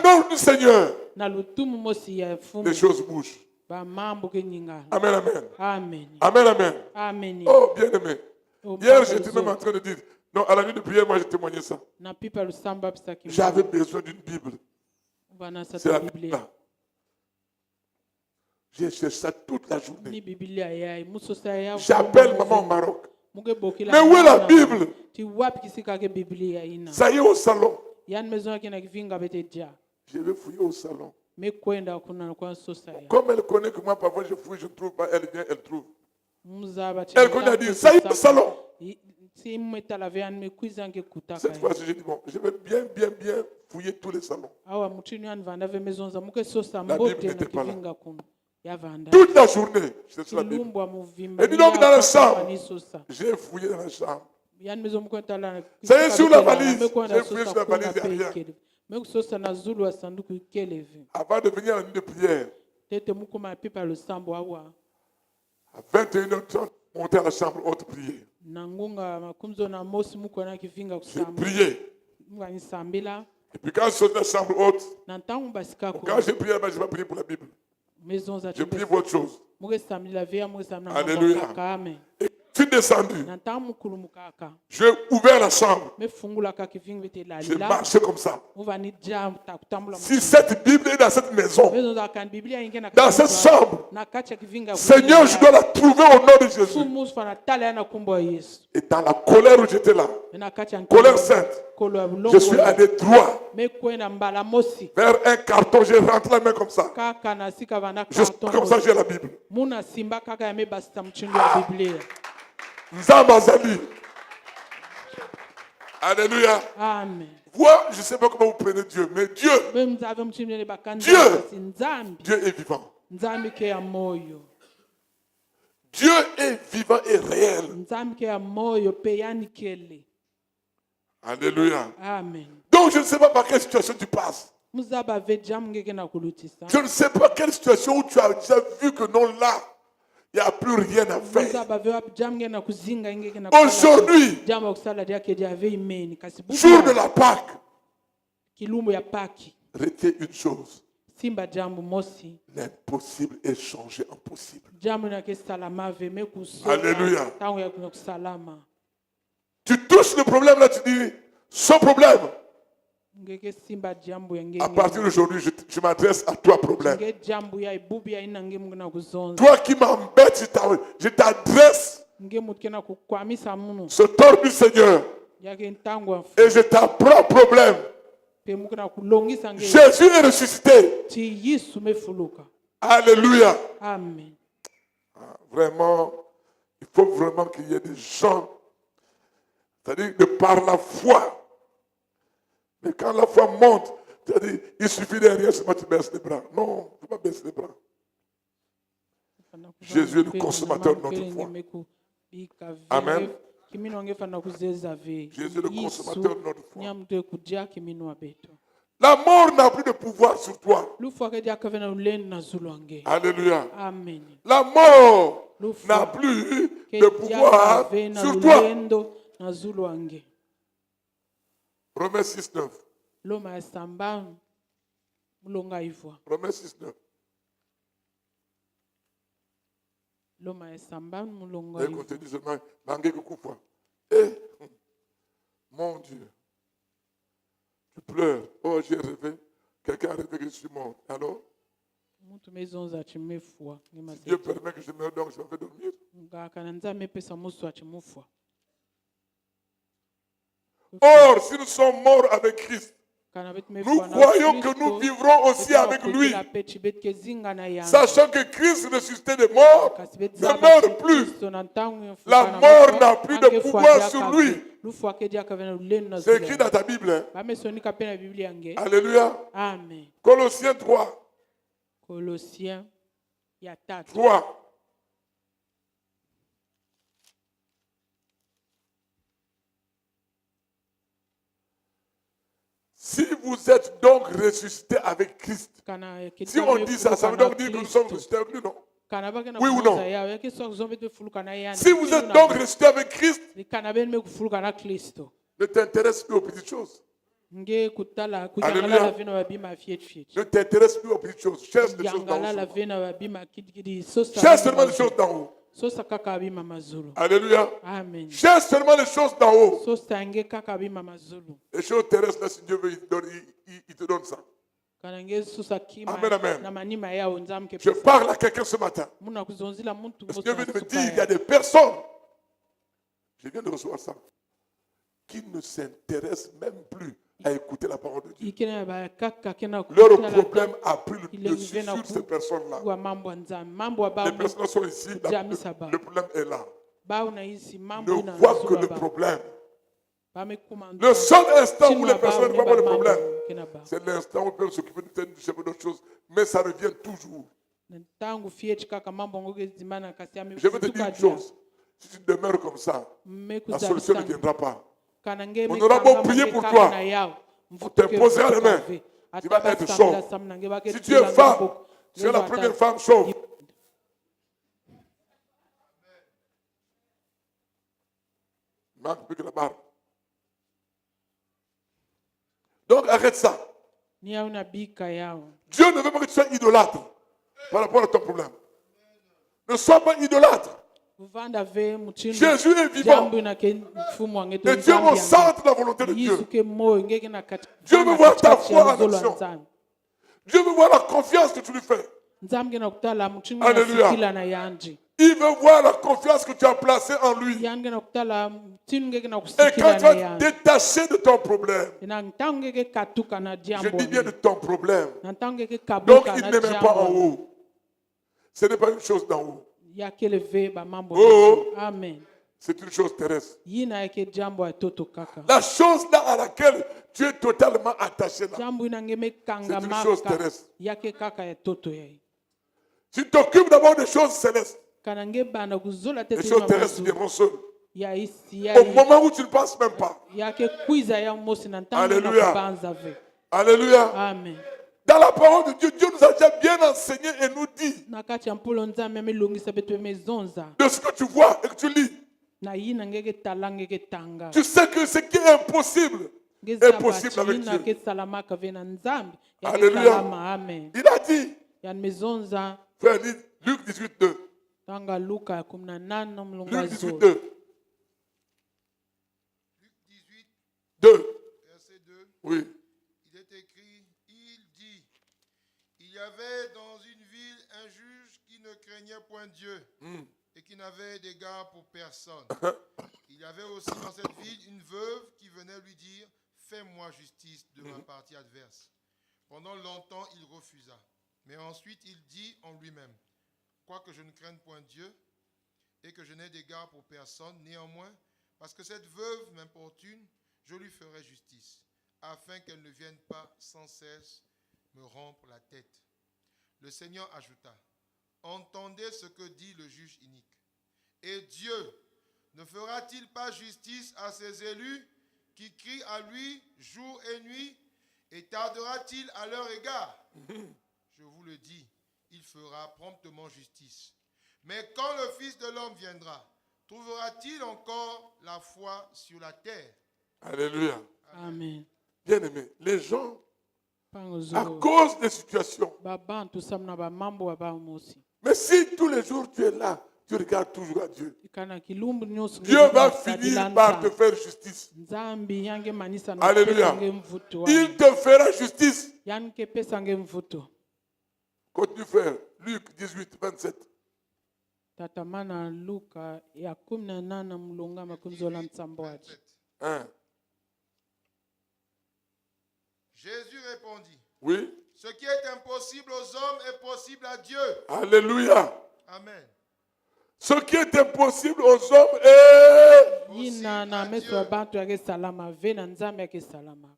[SPEAKER 1] ordre du Seigneur, les choses bougent. Amen, amen.
[SPEAKER 2] Amen.
[SPEAKER 1] Amen, amen.
[SPEAKER 2] Amen.
[SPEAKER 1] Oh, bien aimé. Hier, j'étais même en train de dire, non, à la nuit de prière, moi, j'ai témoigné ça. J'avais besoin d'une Bible. C'est la Bible là. J'ai cherché ça toute la journée. J'appelle maman au Maroc. Mais où est la Bible? Ça y est, au salon. Je vais fouiller au salon. Comme elle connaît que moi, parfois, je fouille, je ne trouve pas, elle vient, elle trouve. Elle connaît à dire, ça y est, au salon. Cette fois-ci, j'ai dit, bon, je vais bien fouiller tous les salons. La Bible n'était pas là. Toute la journée, je suis la Bible. Et dis donc dans la chambre, j'ai fouillé dans la chambre. Ça y est, sur la valise, j'ai fouillé sur la valise, il n'y a rien. Avant de venir à la nuit de prière, à 21h30, monter à la chambre haute prier. J'ai prié. Et puis quand je suis dans la chambre haute,
[SPEAKER 2] na ntango basikako
[SPEAKER 1] quand j'ai prié là-bas, je n'ai pas prié pour la Bible.
[SPEAKER 2] maison za
[SPEAKER 1] J'ai prié pour autre chose.
[SPEAKER 2] mukesamila veya mukesamila
[SPEAKER 1] Alléluia.
[SPEAKER 2] kaka amen
[SPEAKER 1] Et je suis descendu.
[SPEAKER 2] na ntango mukulu mukaka
[SPEAKER 1] J'ai ouvert la chambre.
[SPEAKER 2] mefungula kaka kivingi vete
[SPEAKER 1] J'ai
[SPEAKER 2] lalila
[SPEAKER 1] marché comme ça.
[SPEAKER 2] uvani jam takutambula
[SPEAKER 1] Si cette Bible est dans cette maison,
[SPEAKER 2] maison za kan biblia inge na
[SPEAKER 1] dans cette chambre,
[SPEAKER 2] na kacha kivinga
[SPEAKER 1] Seigneur, je dois la trouver au nom de Jésus.
[SPEAKER 2] fumus fana tala yana kumbo Yesu
[SPEAKER 1] Et dans la colère où j'étais là,
[SPEAKER 2] na kacha
[SPEAKER 1] colère sainte,
[SPEAKER 2] kolo ya
[SPEAKER 1] je
[SPEAKER 2] bulongo
[SPEAKER 1] suis allé droit
[SPEAKER 2] mekwenda mbala mosi
[SPEAKER 1] vers un carton. J'ai rentré la main comme ça.
[SPEAKER 2] kaka na sika vana
[SPEAKER 1] Juste comme ça, j'ai la Bible.
[SPEAKER 2] muna simba kaka ya mebasita mchindo ya biblia
[SPEAKER 1] Nzambazali. Alléluia.
[SPEAKER 2] amen
[SPEAKER 1] Moi, je ne sais pas comment vous prenez Dieu, mais Dieu,
[SPEAKER 2] be mzave mchindo ne bakanza
[SPEAKER 1] Dieu.
[SPEAKER 2] kasi nzambi
[SPEAKER 1] Dieu est vivant.
[SPEAKER 2] nzambi ke ya moyo
[SPEAKER 1] Dieu est vivant et réel.
[SPEAKER 2] nzambi ke ya moyo pe yanikele
[SPEAKER 1] Alléluia.
[SPEAKER 2] amen
[SPEAKER 1] Donc, je ne sais pas par quelle situation tu passes.
[SPEAKER 2] muzaba ve jamu ngeke na kulutisa
[SPEAKER 1] Je ne sais pas quelle situation où tu as déjà vu que non, là, il n'y a plus rien à faire.
[SPEAKER 2] muzaba ve jamu ngeke na kuzinga ngeke na
[SPEAKER 1] Aujourd'hui,
[SPEAKER 2] jamu kusala dia ke dia ve imeni kasi
[SPEAKER 1] jour de la Pâque,
[SPEAKER 2] kilumbu ya paki
[SPEAKER 1] retiens une chose.
[SPEAKER 2] simba jambo mosi
[SPEAKER 1] L'impossible est changé en possible.
[SPEAKER 2] jambo na ke salama ve me kuso
[SPEAKER 1] Alléluia.
[SPEAKER 2] tango ya kusalama
[SPEAKER 1] Tu touches le problème là, tu dis, sans problème.
[SPEAKER 2] ngeke simba jambo ya
[SPEAKER 1] À partir d'aujourd'hui, je m'adresse à toi, problème.
[SPEAKER 2] nge jambo ya ibubi ya ina nge mungu na kuzonza
[SPEAKER 1] Toi qui m'embêtes, je t'adresse
[SPEAKER 2] nge mutu na kukwamisa munu
[SPEAKER 1] ce tordu Seigneur
[SPEAKER 2] yake ntango
[SPEAKER 1] et je t'apprends problème.
[SPEAKER 2] pe muku na kulongisa nge
[SPEAKER 1] Jésus est ressuscité.
[SPEAKER 2] ti yisu mefuluka
[SPEAKER 1] Alléluia.
[SPEAKER 2] amen
[SPEAKER 1] Vraiment, il faut vraiment qu'il y ait des gens, c'est-à-dire que par la foi. Mais quand la foi monte, c'est-à-dire il suffit de rien, seulement tu baisses les bras. Non, tu ne peux pas baisser les bras. Jésus est le consommateur de notre foi. Amen. Jésus est le consommateur de notre foi. La mort n'a plus de pouvoir sur toi. Alléluia.
[SPEAKER 2] amen
[SPEAKER 1] La mort n'a plus de pouvoir sur toi. Romains 6, 9.
[SPEAKER 2] loma ya samba mulonga ivwa
[SPEAKER 1] Romains 6, 9.
[SPEAKER 2] loma ya samba mulonga
[SPEAKER 1] Et
[SPEAKER 2] ivwa
[SPEAKER 1] continue seulement. Eh, mon Dieu, tu pleures. Oh, j'ai rêvé. Quelqu'un a rêvé que je suis mort. Alors,
[SPEAKER 2] mutu mezonza chimefwa
[SPEAKER 1] Dieu permet que je meure, donc je me fais dormir.
[SPEAKER 2] ngaka na nzambe pesa musu achimufwa
[SPEAKER 1] Or, si nous sommes morts avec Christ, nous croyons que nous vivrons aussi avec lui. Sachant que Christ ressuscité des morts ne meurt plus. La mort n'a plus de pouvoir sur lui. C'est écrit dans ta Bible. Hein? Alléluia.
[SPEAKER 2] Amen.
[SPEAKER 1] Colossiens 3.
[SPEAKER 2] Colossiens
[SPEAKER 1] 3. Si vous êtes donc ressuscité avec Christ, si on dit ça, ça veut donc dire que nous sommes ressuscités avec lui, non? Oui ou non? Si vous êtes donc ressuscité avec Christ, ne t'intéresse plus aux petites choses. Alléluia. Ne t'intéresse plus aux petites choses. Cherche les choses d'en haut. Cherche seulement les choses d'en haut. Alléluia.
[SPEAKER 2] Amen.
[SPEAKER 1] Cherche seulement les choses d'en haut. Les choses terrestres, là, si Dieu veut, il te donne ça. Amen, amen. Je parle à quelqu'un ce matin. Parce que Dieu veut me dire, il y a des personnes, je viens de recevoir ça, qui ne s'intéressent même plus à écouter la parole de Dieu. Leur problème a pris le dessus sur ces personnes-là. Les personnes sont ici, le problème est là. Ne voient que le problème. Le seul instant où les personnes ne voient pas le problème, c'est l'instant où ils peuvent s'occuper d'autres choses. Mais ça revient toujours. Je veux te dire une chose. Si tu demeures comme ça, la solution ne viendra pas. On aura beau prier pour toi. On t'imposera les mains. Tu vas être chauve. Si tu es femme, tu es la première femme chauve. Il manque plus que la barbe. Donc arrête ça.
[SPEAKER 2] Ni hauna bika yao.
[SPEAKER 1] Dieu ne veut pas que tu sois idolâtre par rapport à ton problème. Ne sois pas idolâtre.
[SPEAKER 2] Uvanda ve muchindu.
[SPEAKER 1] Jésus est vivant.
[SPEAKER 2] Jambu na ke mfumu wangeto.
[SPEAKER 1] Et Dieu est au centre de la volonté de Dieu.
[SPEAKER 2] Yesu ke moyo ngeke na kati.
[SPEAKER 1] Dieu veut voir ta foi en action. Dieu veut voir la confiance que tu lui fais.
[SPEAKER 2] Nzambe na kutala muchindu
[SPEAKER 1] Alléluia.
[SPEAKER 2] na sikila na yanji.
[SPEAKER 1] Il veut voir la confiance que tu as placée en lui.
[SPEAKER 2] Yange na kutala muchindu ngeke na
[SPEAKER 1] Et
[SPEAKER 2] kusikila
[SPEAKER 1] quand
[SPEAKER 2] na
[SPEAKER 1] tu vas
[SPEAKER 2] yanji.
[SPEAKER 1] te détacher de ton problème,
[SPEAKER 2] Na ntango ngeke katuka na
[SPEAKER 1] je
[SPEAKER 2] jambo.
[SPEAKER 1] dis bien de ton problème.
[SPEAKER 2] Na ntango ngeke
[SPEAKER 1] Donc
[SPEAKER 2] kabuka
[SPEAKER 1] il
[SPEAKER 2] na
[SPEAKER 1] ne met pas en
[SPEAKER 2] jambo.
[SPEAKER 1] haut. Ce n'est pas une chose d'en haut.
[SPEAKER 2] Yakeleve ba mambo.
[SPEAKER 1] Oh.
[SPEAKER 2] Amen.
[SPEAKER 1] C'est une chose terrestre.
[SPEAKER 2] Yina yake jambo ya toto kaka.
[SPEAKER 1] La chose là à laquelle tu es totalement attaché là.
[SPEAKER 2] Jambo ina ngeme kanga
[SPEAKER 1] C'est une chose
[SPEAKER 2] maka.
[SPEAKER 1] terrestre.
[SPEAKER 2] Yake kaka ya toto yai.
[SPEAKER 1] Tu t'occupes d'abord des choses célestes.
[SPEAKER 2] Kanange bana kuzola
[SPEAKER 1] Les
[SPEAKER 2] tete
[SPEAKER 1] choses terrestres viendront seules.
[SPEAKER 2] ya isi
[SPEAKER 1] Au
[SPEAKER 2] ya
[SPEAKER 1] moment où tu ne penses même pas.
[SPEAKER 2] yake kwiza ya mosi na ntango na
[SPEAKER 1] Alléluia.
[SPEAKER 2] kubanza ve.
[SPEAKER 1] Alléluia.
[SPEAKER 2] Amen.
[SPEAKER 1] Dans la parole de Dieu, Dieu nous a déjà bien enseigné et nous dit
[SPEAKER 2] Na kati ya mpolo nzambe amelongisa betu mezonza.
[SPEAKER 1] de ce que tu vois et que tu lis.
[SPEAKER 2] Na yina ngeke tala ngeke tanga.
[SPEAKER 1] Tu sais que ce qui est impossible est possible avec
[SPEAKER 2] Yina
[SPEAKER 1] Dieu.
[SPEAKER 2] ke salamaka ve na nzambe. Yake
[SPEAKER 1] Alléluia.
[SPEAKER 2] salama. Amen.
[SPEAKER 1] Il a dit,
[SPEAKER 2] Ya mezonza
[SPEAKER 1] frère, lis Luc 18, 2.
[SPEAKER 2] tanga Luka 18
[SPEAKER 1] Luc
[SPEAKER 2] mlonga
[SPEAKER 1] 18,
[SPEAKER 2] zo.
[SPEAKER 1] 2.
[SPEAKER 3] Luc 18,
[SPEAKER 1] 2.
[SPEAKER 3] verset 2.
[SPEAKER 1] Oui.
[SPEAKER 3] Il est écrit, il dit, il y avait dans une ville un juge qui ne craignait point Dieu et qui n'avait d'égard pour personne. Il y avait aussi dans cette ville une veuve qui venait lui dire, fais-moi justice de ma partie adverse. Pendant longtemps, il refusa. Mais ensuite, il dit en lui-même, quoique je ne craigne point Dieu et que je n'ai d'égard pour personne, néanmoins, parce que cette veuve m'importune, je lui ferai justice, afin qu'elle ne vienne pas sans cesse me rompre la tête. Le Seigneur ajouta, entendez ce que dit le juge inique. Et Dieu ne fera-t-il pas justice à ses élus qui crient à lui jour et nuit, et tardera-t-il à leur égard? Je vous le dis, il fera promptement justice. Mais quand le Fils de l'homme viendra, trouvera-t-il encore la foi sur la terre?
[SPEAKER 1] Alléluia.
[SPEAKER 2] Amen.
[SPEAKER 1] Bien aimé, les gens,
[SPEAKER 2] Pango
[SPEAKER 1] à
[SPEAKER 2] zo.
[SPEAKER 1] cause des situations,
[SPEAKER 2] Baba tusamna ba mambo wa ba mosi.
[SPEAKER 1] mais si tous les jours tu es là, tu regardes toujours à Dieu,
[SPEAKER 2] Kana kilumbu nyoso.
[SPEAKER 1] Dieu va finir par te faire justice.
[SPEAKER 2] Nzambi yange manisa na
[SPEAKER 1] Alléluia.
[SPEAKER 2] pesa nge mvuto.
[SPEAKER 1] Il te fera justice.
[SPEAKER 2] Yange pesa nge mvuto.
[SPEAKER 1] Continue frère, Luc 18, 27.
[SPEAKER 2] Tatamana Luka ya 18 mlonga makunzola nsambo waji.
[SPEAKER 1] 1.
[SPEAKER 3] Jésus répondit,
[SPEAKER 1] Oui.
[SPEAKER 3] ce qui est impossible aux hommes est possible à Dieu.
[SPEAKER 1] Alléluia.
[SPEAKER 3] Amen.
[SPEAKER 1] Ce qui est impossible aux hommes est...
[SPEAKER 2] Yina na meso bantu yake salama ve na nzambe yake salama.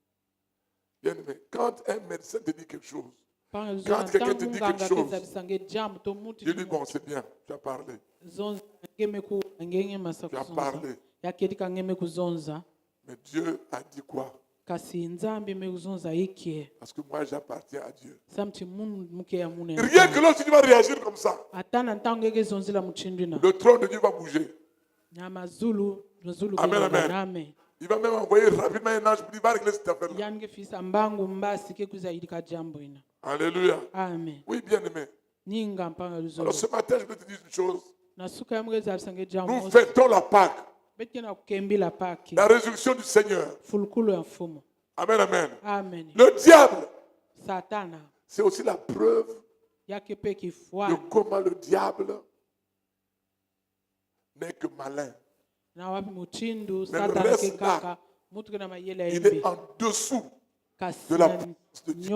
[SPEAKER 1] Bien aimé, quand un médecin te dit quelque chose,
[SPEAKER 2] Quand
[SPEAKER 1] quelqu'un te dit quelque chose,
[SPEAKER 2] je
[SPEAKER 1] je dis bon, c'est bien, tu as parlé. Tu as parlé. Mais Dieu a dit quoi? Parce que moi, j'appartiens à Dieu. Rien que lorsque tu vas réagir comme ça, le trône de Dieu va bouger. Amen, amen. Il va même envoyer rapidement un ange pour dire, va régler cette affaire-là. Alléluia.
[SPEAKER 2] Amen.
[SPEAKER 1] Oui, bien aimé. Alors ce matin, je vais te dire une chose. Nous fêtons la Pâque, la résurrection du Seigneur. Amen, amen.
[SPEAKER 2] Amen.
[SPEAKER 1] Le diable,
[SPEAKER 2] Satana
[SPEAKER 1] c'est aussi la preuve de comment le diable n'est que malin. Mais le reste là, il est en dessous de la puissance de Dieu.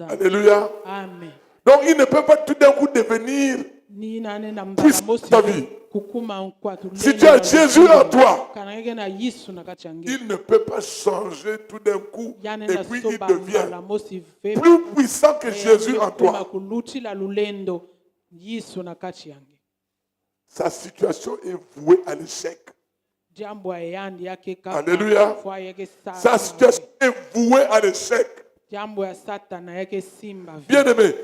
[SPEAKER 1] Alléluia.
[SPEAKER 2] Amen.
[SPEAKER 1] Donc il ne peut pas tout d'un coup devenir puissant dans ta vie. Si tu as Jésus en toi, il ne peut pas changer tout d'un coup et puis il devient plus puissant que Jésus en toi. Sa situation est vouée à l'échec. Alléluia. Sa situation est vouée à l'échec. Bien aimé,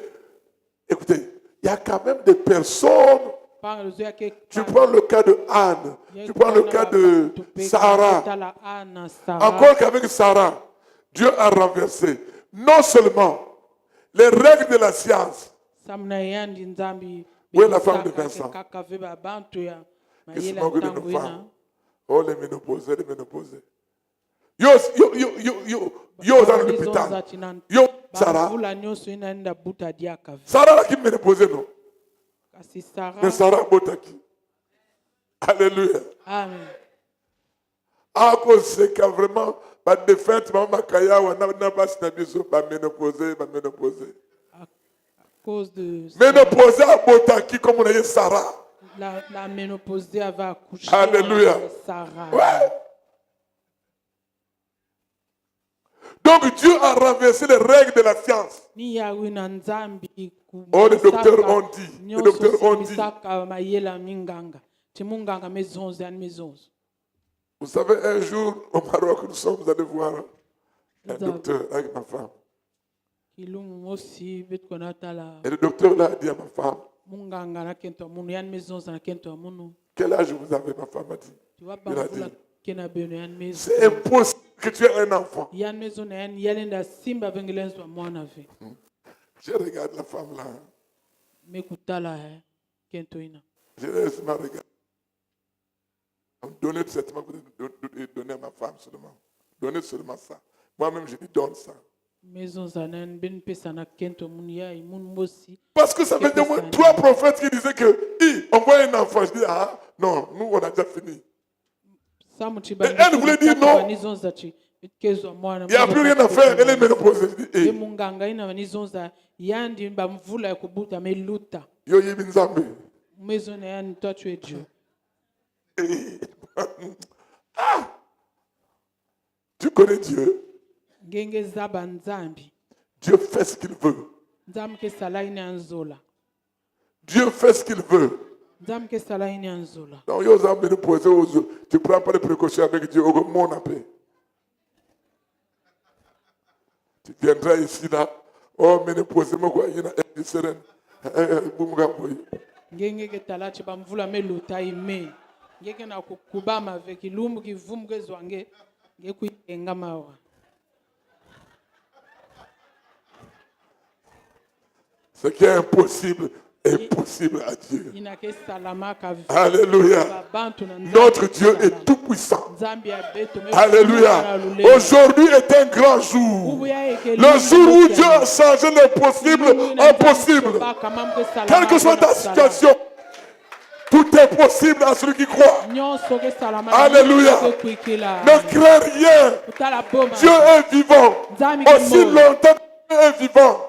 [SPEAKER 1] écoutez, il y a quand même des personnes Tu prends le cas de Anne. Tu prends le cas de Sarah. Encore qu'avec Sarah, Dieu a renversé non seulement les règles de la science. Où est la femme de Vincent? Qu'est-ce que c'est une femme? Oh, les ménopausés, les ménopausés. Yo, dans l'hôpital. Yo, Sarah. Sarah, qui ménopausée, non? Mais Sarah, Botaki. Alléluia.
[SPEAKER 2] Amen.
[SPEAKER 1] À cause c'est qu'il y a vraiment pas de fête, maman Kaya, on n'a pas ménopausé.
[SPEAKER 2] À cause de
[SPEAKER 1] Ménopausée à Botaki, comme on a dit Sarah.
[SPEAKER 2] La ménopausée avait accouché.
[SPEAKER 1] Alléluia.
[SPEAKER 2] Sarah.
[SPEAKER 1] Ouais. Donc Dieu a renversé les règles de la science. Oh, les docteurs ont dit. Les docteurs ont dit. Vous savez, un jour, au Maroc, nous sommes allés voir un docteur avec ma femme. Et le docteur là a dit à ma femme, quel âge vous avez? Ma femme a dit. Il a dit, c'est impossible que tu aies un enfant. Je regarde la femme là. Je laisse ma regarder. Donnez traitement que vous donnez à ma femme seulement. Donnez seulement ça. Moi-même, je lui donne ça. Parce que ça fait au moins 3 prophètes qui disaient que on voit un enfant. Je dis, ah non, nous on a déjà fini. Et elle voulait dire non. Il n'y a plus rien à faire. Elle est ménopausée. Yo Yibinzambe.
[SPEAKER 2] Toi, tu es Dieu.
[SPEAKER 1] Ah! Tu connais Dieu. Dieu fait ce qu'il veut. Dieu fait ce qu'il veut. Donc, tu ne prends pas de précautions avec Dieu. Tu viendras ici là. Oh, mais ne posez-moi quoi. Il y a une sereine. Ce qui est impossible est possible à Dieu. Alléluia. Notre Dieu est tout puissant. Alléluia. Aujourd'hui est un grand jour. Le jour où Dieu a changé l'impossible en possible. Quelle que soit ta situation, tout est possible à celui qui croit. Alléluia. Ne crains rien. Dieu est vivant. Aussi longtemps que Dieu est vivant,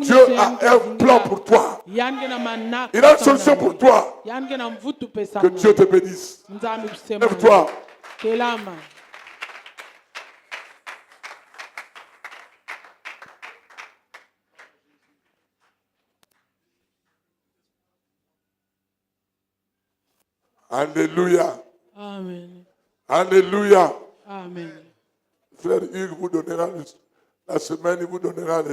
[SPEAKER 1] Dieu a un plan pour toi. Il a une solution pour toi. Que Dieu te bénisse. Lève-toi. Alléluia.
[SPEAKER 2] Amen.
[SPEAKER 1] Alléluia.
[SPEAKER 2] Amen.
[SPEAKER 1] Frère Hugues vous donnera la semaine, il vous donnera